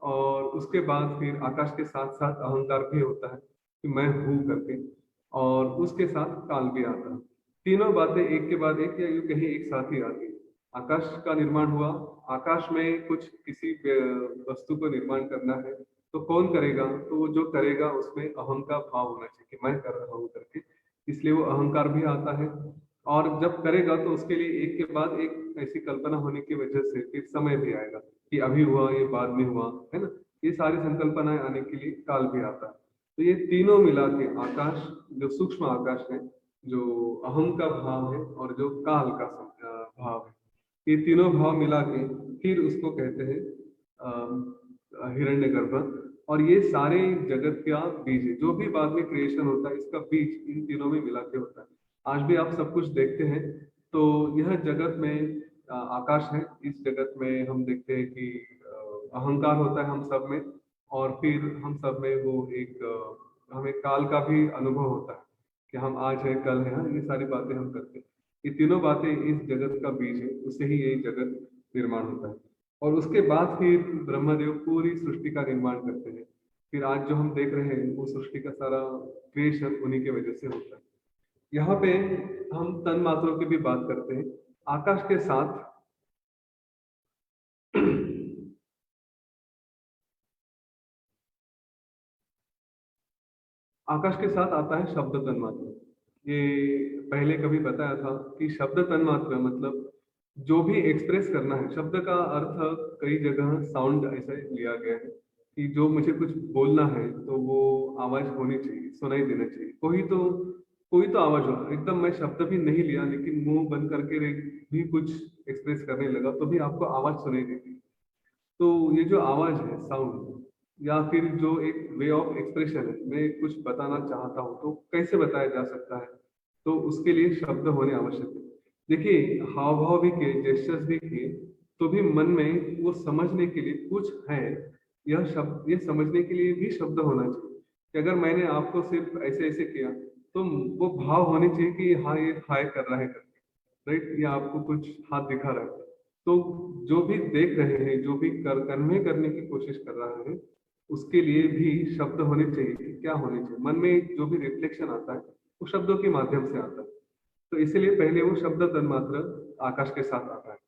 और उसके बाद फिर आकाश के साथ साथ अहंकार भी होता है कि मैं हूं करके, और उसके साथ काल भी आता है। तीनों बातें एक के बाद एक, या यूं कहीं एक साथ ही आती है। आकाश का निर्माण हुआ, आकाश में कुछ किसी वस्तु को निर्माण करना है, तो कौन करेगा? तो वो जो करेगा उसमें अहम का भाव होना चाहिए कि मैं कर रहा हूँ करके, इसलिए वो अहंकार भी आता है। और जब करेगा तो उसके लिए एक के बाद एक ऐसी कल्पना होने की वजह से फिर समय भी आएगा कि अभी हुआ, ये बाद में हुआ, है ना? ये सारी संकल्पनाएं आने के लिए काल भी आता है। तो ये तीनों मिला के आकाश, जो सूक्ष्म आकाश है, जो अहम का भाव है, और जो काल का भाव है, ये तीनों भाव मिला के फिर उसको कहते हैं हिरण्यगर्भ। और ये सारे जगत का बीज है, जो भी बाद में क्रिएशन होता है इसका बीज इन तीनों में मिला के होता है। आज भी आप सब कुछ देखते हैं, तो यह जगत में आकाश है। इस जगत में हम देखते हैं कि अहंकार होता है हम सब में, और फिर हम सब में वो एक हमें काल का भी अनुभव होता है कि हम आज है कल है, हाँ, ये सारी बातें हम करते हैं। ये तीनों बातें इस जगत का बीज है, उससे ही ये जगत निर्माण होता है। और उसके बाद फिर ब्रह्मदेव पूरी सृष्टि का निर्माण करते हैं। फिर आज जो हम देख रहे हैं वो सृष्टि का सारा क्रिएशन उन्हीं के वजह से होता है। यहाँ पे हम तन मात्रों की भी बात करते हैं। आकाश के साथ आकाश के साथ आता है शब्द तन्मात्र। ये पहले कभी बताया था कि शब्द तन्मात्र मतलब जो भी एक्सप्रेस करना है। शब्द का अर्थ कई जगह साउंड ऐसा लिया गया है कि जो मुझे कुछ बोलना है तो वो आवाज होनी चाहिए, सुनाई देना चाहिए। कोई तो आवाज हो, एकदम मैं शब्द भी नहीं लिया लेकिन मुंह बंद करके भी कुछ एक्सप्रेस करने लगा तो भी आपको आवाज सुनाई देगी। तो ये जो आवाज है, साउंड, या फिर जो एक वे ऑफ एक्सप्रेशन है, मैं कुछ बताना चाहता हूँ तो कैसे बताया जा सकता है, तो उसके लिए शब्द होने आवश्यक है। देखिए, हाव भाव भी किए, जेस्चर्स भी किए, तो भी मन में वो समझने के लिए कुछ है। यह शब्द, ये समझने के लिए भी शब्द होना चाहिए कि अगर मैंने आपको सिर्फ ऐसे ऐसे किया तो वो भाव होने चाहिए कि हाँ ये हाय कर रहा है करके, राइट, या आपको कुछ हाथ दिखा रहा है। तो जो भी देख रहे हैं, जो भी कन्वे करने की कोशिश कर रहा है, उसके लिए भी शब्द होने चाहिए। क्या होने चाहिए? मन में जो भी रिफ्लेक्शन आता है वो शब्दों के माध्यम से आता है। तो इसीलिए पहले वो शब्द तन्मात्र आकाश के साथ आता है।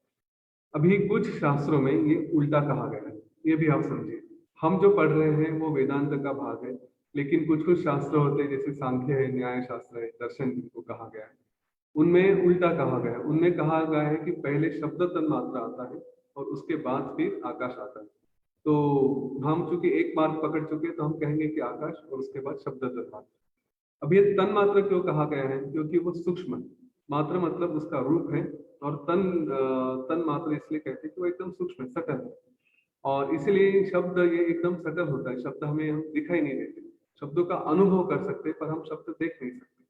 अभी कुछ शास्त्रों में ये उल्टा कहा गया है, ये भी आप समझिए। हम जो पढ़ रहे हैं वो वेदांत का भाग है, लेकिन कुछ कुछ शास्त्र होते हैं जैसे सांख्य है, न्याय शास्त्र है, दर्शन जिनको कहा गया है, उनमें उल्टा कहा गया है। उनमें कहा गया है कि पहले शब्द तन्मात्रा आता है और उसके बाद फिर आकाश आता है। तो हम चूंकि एक मार्ग पकड़ चुके हैं तो हम कहेंगे कि आकाश और उसके बाद शब्द तन्मात्रा। अब ये तन मात्र क्यों कहा गया है? क्योंकि वो सूक्ष्म है। मात्र मतलब उसका रूप है, और तन मात्र इसलिए कहते हैं कि वो एकदम सूक्ष्म है, सटल है। और इसलिए शब्द ये एकदम सटल होता है। शब्द हमें हम दिखाई नहीं देते, शब्दों का अनुभव कर सकते हैं पर हम शब्द देख नहीं सकते।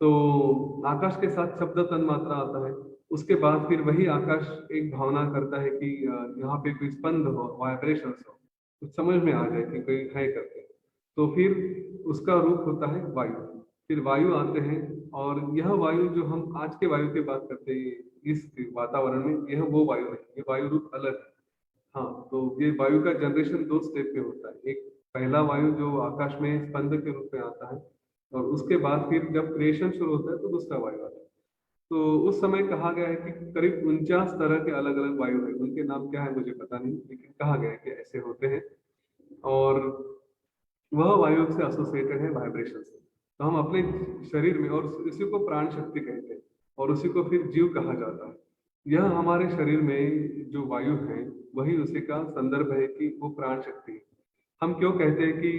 तो आकाश के साथ शब्द तन्मात्रा आता है। उसके बाद फिर वही आकाश एक भावना करता है कि यहाँ पे कोई स्पंद हो, वाइब्रेशन हो, कुछ समझ में आ जाए कि कोई है करके। तो फिर उसका रूप होता है वायु। फिर वायु आते हैं, और यह वायु जो हम आज के वायु की बात करते हैं इस वातावरण में, यह वो वायु है, ये वायु रूप अलग है। हाँ, तो ये वायु का जनरेशन दो स्टेप पे होता है। एक पहला वायु जो आकाश में स्पंद के रूप में आता है, और उसके बाद फिर जब क्रिएशन शुरू होता है तो दूसरा वायु आता है। तो उस समय कहा गया है कि करीब 49 तरह के अलग अलग वायु है। उनके नाम क्या है मुझे पता नहीं, लेकिन कहा गया है कि ऐसे होते हैं। और वह वायु से एसोसिएटेड है वाइब्रेशन से। तो हम अपने शरीर में, और इसी को प्राण शक्ति कहते हैं, और उसी को फिर जीव कहा जाता है। यह हमारे शरीर में जो वायु है वही उसी का संदर्भ है कि वो प्राण शक्ति है। हम क्यों कहते हैं कि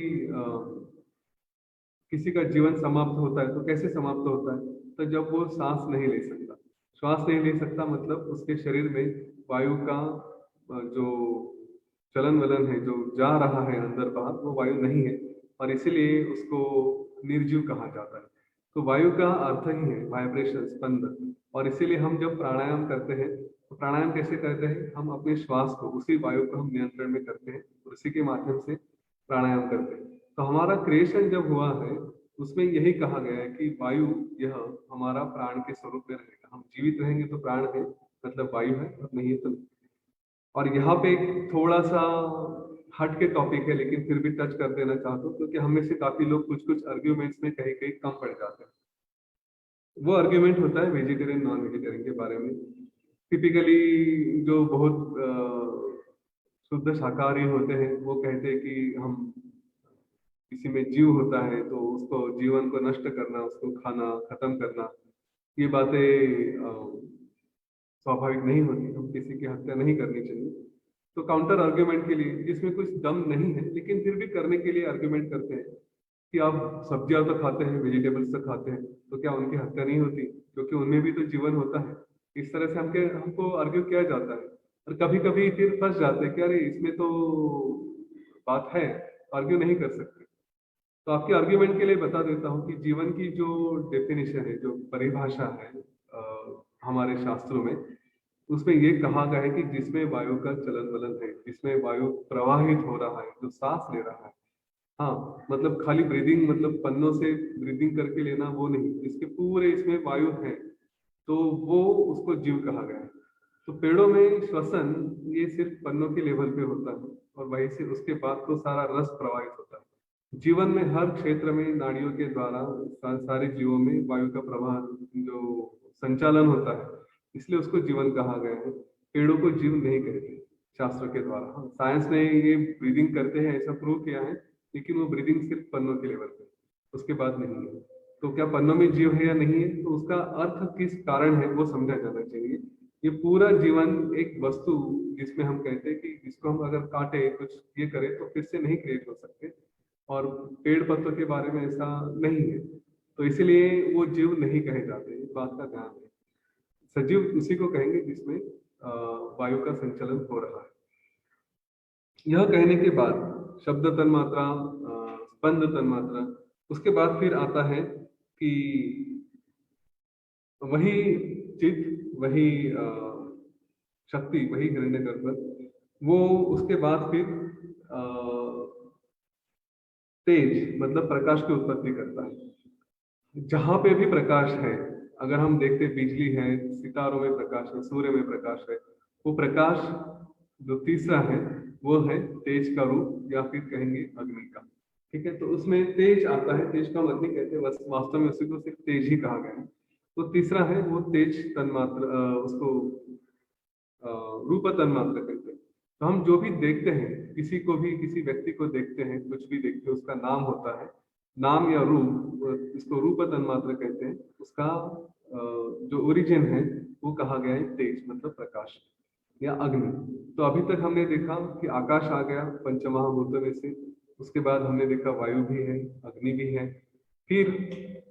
किसी का जीवन समाप्त होता है, तो कैसे समाप्त होता है? तो जब वो सांस नहीं ले सकता। श्वास नहीं ले सकता मतलब उसके शरीर में वायु का जो चलन वलन है, जो जा रहा है अंदर बाहर, वो वायु नहीं है, और इसीलिए उसको निर्जीव कहा जाता है। तो वायु का अर्थ ही है वाइब्रेशन, स्पंद। और इसीलिए हम जब प्राणायाम करते हैं तो प्राणायाम कैसे करते हैं? हम अपने श्वास को, उसी वायु को हम नियंत्रण में करते हैं, और उसी के माध्यम से प्राणायाम करते हैं। तो हमारा क्रिएशन जब हुआ है उसमें यही कहा गया है कि वायु, यह हमारा प्राण के स्वरूप में रहेगा। हम जीवित रहेंगे तो प्राण है, मतलब वायु है, और नहीं है तो नहीं। और यहाँ पे एक थोड़ा सा हट के टॉपिक है, लेकिन फिर भी टच कर देना चाहता हूँ, क्योंकि हम में से काफी लोग कुछ कुछ आर्ग्यूमेंट्स में कहीं कहीं कम पड़ जाते हैं। वो आर्ग्यूमेंट होता है वेजिटेरियन नॉन वेजिटेरियन के बारे में। टिपिकली जो बहुत शुद्ध शाकाहारी होते हैं वो कहते हैं कि हम, किसी में जीव होता है तो उसको, जीवन को नष्ट करना, उसको खाना, खत्म करना, ये बातें स्वाभाविक नहीं होती। हम किसी की हत्या नहीं करनी चाहिए। तो काउंटर आर्ग्यूमेंट के लिए, जिसमें कुछ दम नहीं है लेकिन फिर भी करने के लिए आर्ग्यूमेंट करते हैं कि आप सब्जियां तो खाते हैं, वेजिटेबल्स तो खाते हैं, तो क्या उनकी हत्या नहीं होती? क्योंकि उनमें भी तो जीवन होता है। इस तरह से हमको आर्ग्यू किया जाता है, और कभी कभी फिर फंस जाते हैं कि अरे इसमें तो बात है, आर्ग्यू नहीं कर सकते। तो आपके आर्ग्यूमेंट के लिए बता देता हूँ कि जीवन की जो डेफिनेशन है, जो परिभाषा है हमारे शास्त्रों में, उसमें ये कहा गया है कि जिसमें वायु का चलन वलन है, जिसमें वायु प्रवाहित हो रहा है, जो सांस ले रहा है, हाँ मतलब खाली ब्रीदिंग, मतलब पन्नों से ब्रीदिंग करके लेना वो नहीं, इसके पूरे इसमें वायु है, तो वो उसको जीव कहा गया है। तो पेड़ों में श्वसन ये सिर्फ पन्नों के लेवल पे होता है, और वहीं से उसके बाद तो सारा रस प्रवाहित होता है। जीवन में हर क्षेत्र में नाड़ियों के द्वारा सारे जीवों में वायु का प्रवाह जो संचालन होता है, इसलिए उसको जीवन कहा गया है। पेड़ों को जीव नहीं कहते शास्त्र के द्वारा। हाँ, साइंस ने ये ब्रीदिंग करते हैं ऐसा प्रूव किया है, लेकिन वो ब्रीदिंग सिर्फ पन्नों के लेवल पे, उसके बाद नहीं है। तो क्या पन्नों में जीव है या नहीं है, तो उसका अर्थ किस कारण है वो समझा जाना चाहिए। ये पूरा जीवन एक वस्तु जिसमें हम कहते हैं कि इसको हम अगर काटे कुछ ये करें तो फिर से नहीं क्रिएट हो सकते, और पेड़ पत्तों के बारे में ऐसा नहीं है, तो इसीलिए वो जीव नहीं कहे जाते। इस बात का ध्यान है। सजीव उसी को कहेंगे जिसमें वायु का संचलन हो रहा है। यह कहने के बाद शब्द तन्मात्रा, स्पंद तन्मात्रा, उसके बाद फिर आता है कि वही चित्त, वही शक्ति, वही हिरण्यगर्भ, वो उसके बाद फिर तेज मतलब प्रकाश की उत्पत्ति करता है। जहां पे भी प्रकाश है, अगर हम देखते बिजली है, सितारों में प्रकाश है, सूर्य में प्रकाश है, वो प्रकाश जो तीसरा है वो है तेज का रूप, या फिर कहेंगे अग्नि का। ठीक है, तो उसमें तेज आता है, तेज का हम अग्नि कहते हैं, वास्तव में उसी को सिर्फ तेज ही कहा गया है। तो तीसरा है वो तेज तन्मात्र, उसको रूप तन्मात्र कहते हैं। तो हम जो भी देखते हैं, किसी को भी, किसी व्यक्ति को देखते हैं, कुछ भी देखते हैं, उसका नाम होता है, नाम या रूप, इसको रूप तन्मात्र कहते हैं। उसका जो ओरिजिन है वो कहा गया है तेज, मतलब प्रकाश या अग्नि। तो अभी तक हमने देखा कि आकाश आ गया पंचमहाभूतों में से, उसके बाद हमने देखा वायु भी है, अग्नि भी है, फिर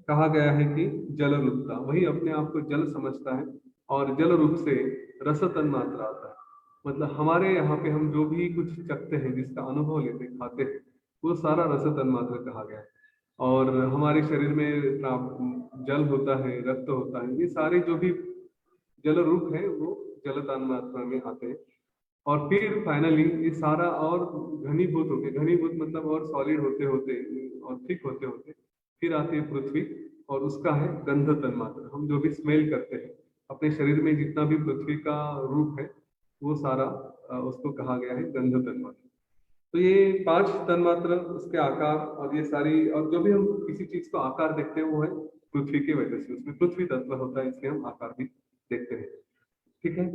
कहा गया है कि जल रूपता, वही अपने आप को जल समझता है, और जल रूप से रस तन्मात्रा आता है। मतलब हमारे यहाँ पे हम जो भी कुछ चखते हैं, जिसका अनुभव लेते हैं, खाते हैं, वो सारा रस तन्मात्रा कहा गया है। और हमारे शरीर में जल होता है, रक्त होता है, ये सारे जो भी जल रूप है वो जल तन्मात्रा में आते हैं। और फिर फाइनली ये सारा और घनीभूत होते, घनीभूत मतलब और सॉलिड होते होते और थिक होते होते फिर आती है पृथ्वी, और उसका है गंध तन्मात्रा। हम जो भी स्मेल करते हैं अपने शरीर में, जितना भी पृथ्वी का रूप है वो सारा उसको कहा गया है गंध तन्मात्रा। तो ये 5 तन्मात्रा, उसके आकार और ये सारी, और जो भी हम किसी चीज को आकार देखते हैं वो है पृथ्वी की वजह से, उसमें पृथ्वी तत्व होता है, इसलिए हम आकार भी देखते हैं। ठीक है,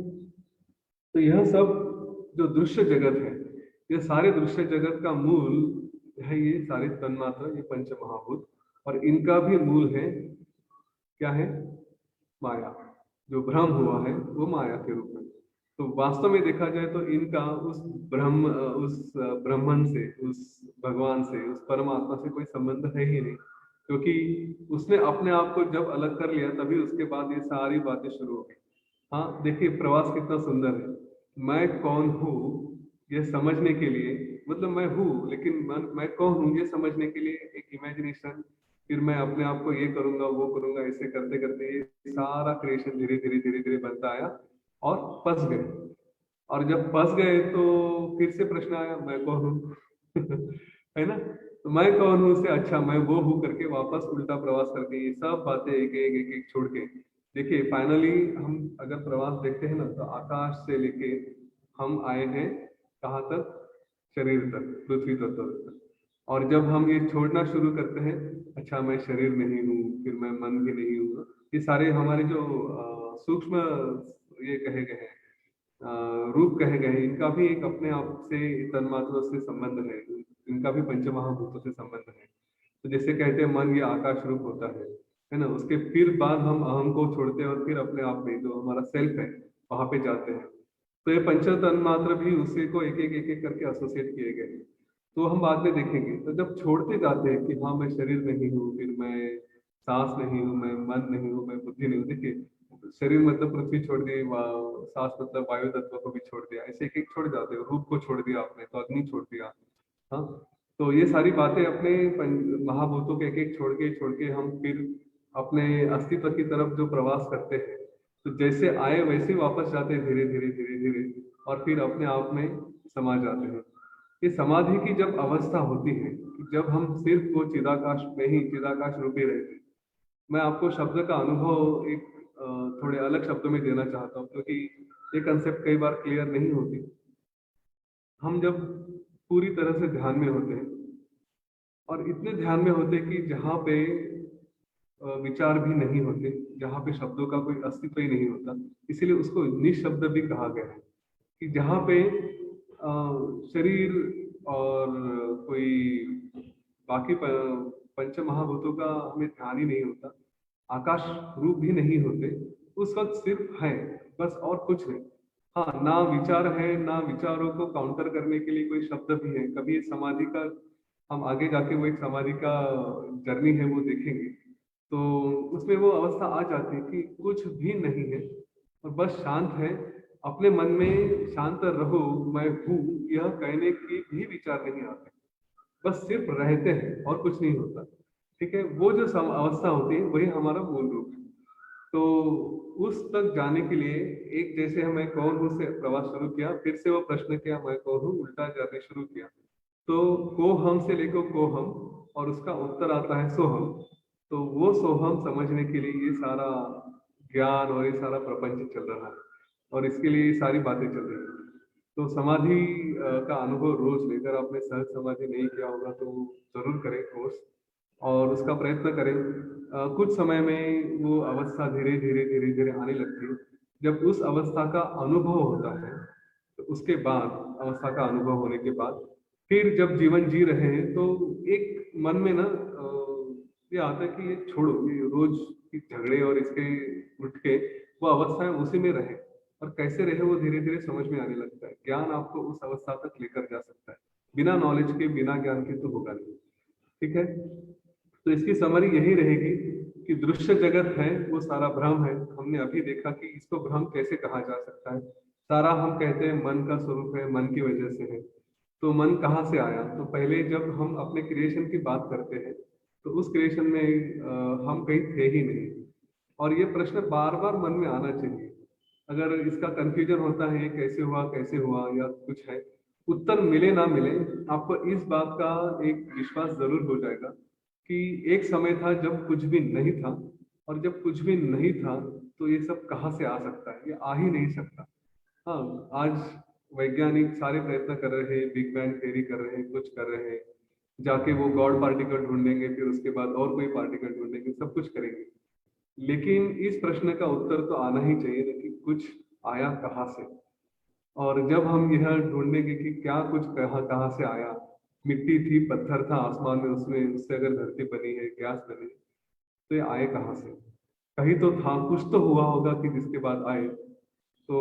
तो यह सब जो दृश्य जगत है, ये सारे दृश्य जगत का मूल है ये सारे तन्मात्रा, ये पंच महाभूत, और इनका भी मूल है क्या है, माया। जो भ्रम हुआ है वो माया के रूप में। तो वास्तव में देखा जाए तो इनका उस ब्रह्म, उस ब्रह्मन से, उस भगवान से, उस परमात्मा से कोई संबंध है ही नहीं, क्योंकि उसने अपने आप को जब अलग कर लिया तभी उसके बाद ये सारी बातें शुरू हो गई। हाँ देखिए, प्रवास कितना सुंदर है। मैं कौन हूँ ये समझने के लिए, मतलब मैं हूँ लेकिन मैं कौन हूँ ये समझने के लिए एक इमेजिनेशन, फिर मैं अपने आप को ये करूंगा वो करूंगा, ऐसे करते करते ये सारा क्रिएशन धीरे धीरे धीरे धीरे बनता आया और फंस गए। और जब फंस गए तो फिर से प्रश्न आया, मैं कौन हूँ है ना। तो मैं कौन हूँ से अच्छा मैं वो हूँ करके वापस उल्टा प्रवास करके ये सब बातें एक एक एक एक छोड़ के, देखिए फाइनली हम अगर प्रवास देखते हैं ना, तो आकाश से लेके हम आए हैं कहाँ तक, शरीर तक, पृथ्वी तक। और जब हम ये छोड़ना शुरू करते हैं, अच्छा मैं शरीर नहीं हूँ, फिर मैं मन भी नहीं हूँ, ये सारे हमारे जो सूक्ष्म ये कहे गए हैं, रूप कहे गए हैं, इनका भी एक अपने आप से तन्मात्रा से संबंध है, इनका भी पंचमहाभूतों से संबंध है। तो जैसे कहते हैं मन ये आकाश रूप होता है ना, उसके फिर बाद हम अहम को छोड़ते हैं और फिर अपने आप में जो हमारा सेल्फ है वहां पे जाते हैं। तो ये पंच तन्मात्र भी उसी को एक एक करके एसोसिएट किए गए हैं। तो हम बाद में देखेंगे, तो जब छोड़ते जाते हैं कि हाँ मैं शरीर नहीं हूँ, फिर मैं सांस नहीं हूँ, मैं मन नहीं हूँ, मैं बुद्धि नहीं हूँ। देखिए शरीर मतलब पृथ्वी छोड़ दी, सांस मतलब वायु तत्व को भी छोड़ दिया, ऐसे एक एक छोड़ जाते हो, रूप को छोड़ दिया आपने तो अग्नि छोड़ दिया। हाँ, तो ये सारी बातें अपने महाभूतों के एक एक छोड़ के हम फिर अपने अस्तित्व की तरफ जो प्रवास करते हैं, तो जैसे आए वैसे वापस जाते हैं धीरे धीरे धीरे धीरे, और फिर अपने आप में समा जाते हैं। ये समाधि की जब अवस्था होती है कि जब हम सिर्फ वो चिदाकाश में ही चिदाकाश रूपी रहते हैं। मैं आपको शब्द का अनुभव एक थोड़े अलग शब्दों में देना चाहता हूँ, क्योंकि ये कंसेप्ट कई बार क्लियर नहीं होती। हम जब पूरी तरह से ध्यान में होते हैं, और इतने ध्यान में होते हैं कि जहाँ पे विचार भी नहीं होते, जहाँ पे शब्दों का कोई अस्तित्व ही नहीं होता, इसीलिए उसको निशब्द भी कहा गया है। कि जहाँ पे शरीर और कोई बाकी पंच महाभूतों का हमें ध्यान ही नहीं होता, आकाश रूप भी नहीं होते, उस वक्त सिर्फ है, बस और कुछ नहीं। हाँ, ना विचार है, ना विचारों को काउंटर करने के लिए कोई शब्द भी है। कभी इस समाधि का हम आगे जाके वो एक समाधि का जर्नी है वो देखेंगे, तो उसमें वो अवस्था आ जाती है कि कुछ भी नहीं है और बस शांत है। अपने मन में शांत रहो, मैं हूँ, यह कहने की भी विचार नहीं आते, बस सिर्फ रहते हैं और कुछ नहीं होता। ठीक है, वो जो अवस्था होती है वही हमारा मूल रूप है। तो उस तक जाने के लिए एक, जैसे मैं कौन हूँ से प्रवास शुरू किया, फिर से वो प्रश्न किया मैं कौन हूँ, उल्टा जर्नी शुरू किया। तो को हम से लेकर को हम, और उसका उत्तर आता है सोहम। तो वो सोहम समझने के लिए ये सारा ज्ञान और ये सारा प्रपंच चल रहा है, और इसके लिए ये सारी बातें चल रही है। तो समाधि का अनुभव रोज लेकर, आपने सहज समाधि नहीं किया होगा तो जरूर करें कोर्स, और उसका प्रयत्न करें। कुछ समय में वो अवस्था धीरे धीरे धीरे धीरे आने लगती है। जब उस अवस्था का अनुभव होता है, तो उसके बाद, अवस्था का अनुभव होने के बाद, फिर जब जीवन जी रहे हैं तो एक मन में ना ये आता है कि ये छोड़ो, ये रोज की झगड़े और इसके उठ के वो अवस्थाएं उसी में रहे, और कैसे रहे वो धीरे धीरे समझ में आने लगता है। ज्ञान आपको उस अवस्था तक लेकर जा सकता है, बिना नॉलेज के, बिना ज्ञान के तो होगा नहीं। ठीक है, तो इसकी समरी यही रहेगी कि दृश्य जगत है वो सारा भ्रम है। हमने अभी देखा कि इसको भ्रम कैसे कहा जा सकता है। सारा हम कहते हैं मन का स्वरूप है, मन की वजह से है। तो मन कहाँ से आया? तो पहले जब हम अपने क्रिएशन की बात करते हैं, तो उस क्रिएशन में हम कहीं थे ही नहीं। और ये प्रश्न बार बार मन में आना चाहिए। अगर इसका कंफ्यूजन होता है ये कैसे हुआ या कुछ है, उत्तर मिले ना मिले, आपको इस बात का एक विश्वास जरूर हो जाएगा कि एक समय था जब कुछ भी नहीं था, और जब कुछ भी नहीं था तो ये सब कहाँ से आ सकता है? ये आ ही नहीं सकता। हाँ, आज वैज्ञानिक सारे प्रयत्न कर रहे हैं, बिग बैंग थ्योरी कर रहे हैं, कुछ कर रहे हैं, जाके वो गॉड पार्टिकल ढूंढेंगे, फिर उसके बाद और कोई पार्टिकल ढूंढेंगे, सब कुछ करेंगे। लेकिन इस प्रश्न का उत्तर तो आना ही चाहिए ना कि कुछ आया कहाँ से। और जब हम यह ढूंढेंगे कि क्या कुछ कहाँ कहाँ से आया, मिट्टी थी, पत्थर था आसमान में, उसमें उससे अगर धरती बनी है, गैस बनी, तो ये आए कहाँ से? कहीं तो था, कुछ तो हुआ होगा कि जिसके बाद आए। तो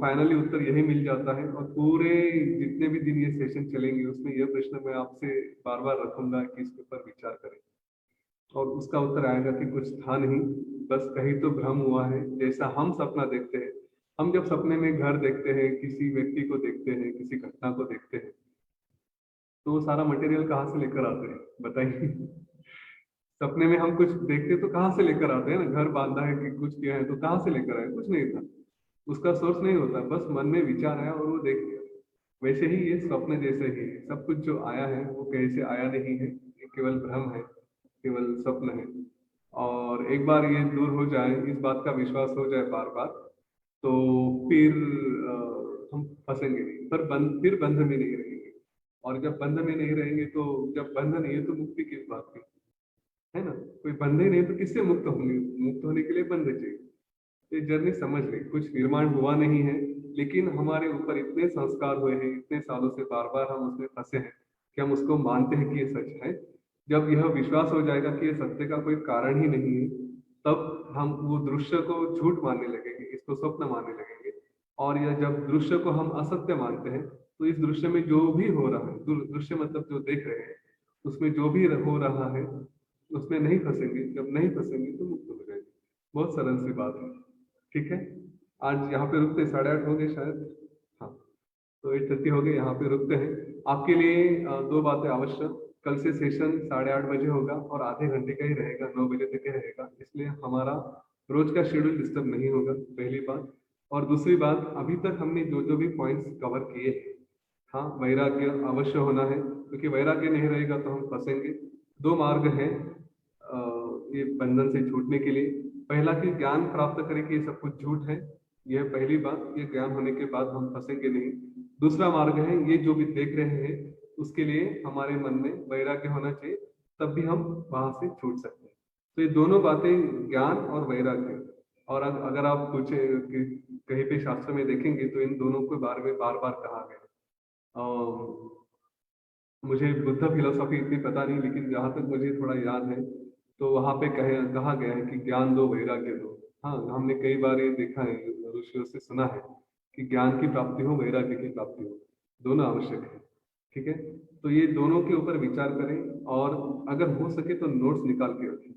फाइनली उत्तर यही मिल जाता है। और पूरे जितने भी दिन ये सेशन चलेंगे उसमें यह प्रश्न मैं आपसे बार बार रखूंगा कि इसके ऊपर विचार करें, और उसका उत्तर आएगा कि कुछ था नहीं, बस कहीं तो भ्रम हुआ है। जैसा हम सपना देखते हैं, हम जब सपने में घर देखते हैं, किसी व्यक्ति को देखते हैं, किसी घटना को देखते हैं, तो वो सारा मटेरियल कहाँ से लेकर आते हैं बताइए? सपने में हम कुछ देखते हैं तो कहाँ से लेकर आते हैं ना, घर बांधा है कि कुछ किया है तो कहाँ से लेकर आए? कुछ नहीं था, उसका सोर्स नहीं होता, बस मन में विचार आया और वो देख लिया। वैसे ही ये स्वप्न जैसे ही है, सब कुछ जो आया है वो कैसे आया नहीं है, ये केवल भ्रम है, केवल स्वप्न है। और एक बार ये दूर हो जाए, इस बात का विश्वास हो जाए बार बार, तो फिर हम फंसेंगे नहीं, पर फिर बंध में नहीं रहेंगे। और जब बंध में नहीं रहेंगे तो, जब बंध नहीं है तो मुक्ति किस बात की? है ना, कोई बंधे नहीं तो किससे मुक्त होंगे? मुक्त होने के लिए बंधे चाहिए। ये जर्नी समझ लें, कुछ निर्माण हुआ नहीं है, लेकिन हमारे ऊपर इतने संस्कार हुए हैं, इतने सालों से बार बार हम उसमें फंसे हैं कि हम उसको मानते हैं कि ये सच है। जब यह विश्वास हो जाएगा कि ये सत्य का कोई कारण ही नहीं है, तब हम वो दृश्य को झूठ मानने लगेंगे, इसको स्वप्न मानने लगेंगे। और यह जब दृश्य को हम असत्य मानते हैं, तो इस दृश्य में जो भी हो रहा है, दृश्य मतलब जो देख रहे हैं, उसमें जो भी हो रहा है उसमें नहीं फंसेंगे। जब नहीं फंसेंगे तो मुक्त हो जाएंगे। बहुत सरल सी बात है। ठीक है, आज यहाँ पे रुकते, 8:30 हो गए शायद। हाँ, तो 8:30 हो गए, यहाँ पे रुकते हैं। आपके लिए दो बातें आवश्यक। कल से सेशन 8:30 बजे होगा और आधे घंटे का ही रहेगा, 9 बजे तक ही रहेगा। इसलिए हमारा रोज का शेड्यूल डिस्टर्ब नहीं होगा, पहली बात। और दूसरी बात, अभी तक हमने जो जो भी पॉइंट्स कवर किए हैं, हाँ, वैराग्य अवश्य होना है, क्योंकि वैराग्य नहीं रहेगा तो हम फंसेंगे। दो मार्ग हैं ये बंधन से छूटने के लिए। पहला कि ज्ञान प्राप्त करें कि ये सब कुछ झूठ है, यह पहली बात, ये ज्ञान होने के बाद हम फंसेंगे नहीं। दूसरा मार्ग है, ये जो भी देख रहे हैं उसके लिए हमारे मन में वैराग्य होना चाहिए, तब भी हम वहां से छूट सकते हैं। तो ये दोनों बातें, ज्ञान और वैराग्य। और अगर आप कुछ कहीं पे शास्त्र में देखेंगे तो इन दोनों के बारे में बार बार कहा गया है। मुझे बुद्ध फिलोसॉफी इतनी पता नहीं, लेकिन जहाँ तक मुझे थोड़ा याद है तो वहाँ पे कहा गया है कि ज्ञान दो वैराग्य दो। हाँ, हमने कई बार ये देखा है, ऋषियों से सुना है कि ज्ञान की प्राप्ति हो, वैराग्य की प्राप्ति हो, दोनों आवश्यक है। ठीक है, तो ये दोनों के ऊपर विचार करें, और अगर हो सके तो नोट्स निकाल के रखें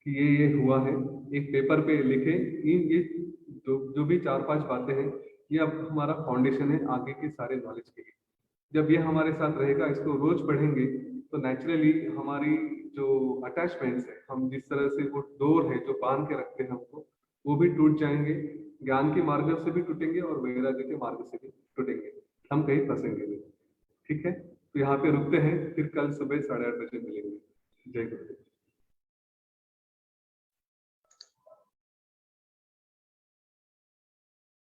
कि ये हुआ है, एक पेपर पे लिखें। ये जो जो भी चार पांच बातें हैं, ये अब हमारा फाउंडेशन है आगे के सारे नॉलेज के लिए। जब ये हमारे साथ रहेगा, इसको रोज पढ़ेंगे, तो नेचुरली हमारी जो अटैचमेंट्स है, हम जिस तरह से वो डोर है जो बांध के रखते हैं हमको, वो भी टूट जाएंगे। ज्ञान के मार्ग से भी टूटेंगे और वैराग्य के मार्ग से भी टूटेंगे, हम कहीं फंसेंगे नहीं। ठीक है, तो यहाँ पे रुकते हैं, फिर कल सुबह 8:30 बजे मिलेंगे। जय गुरु।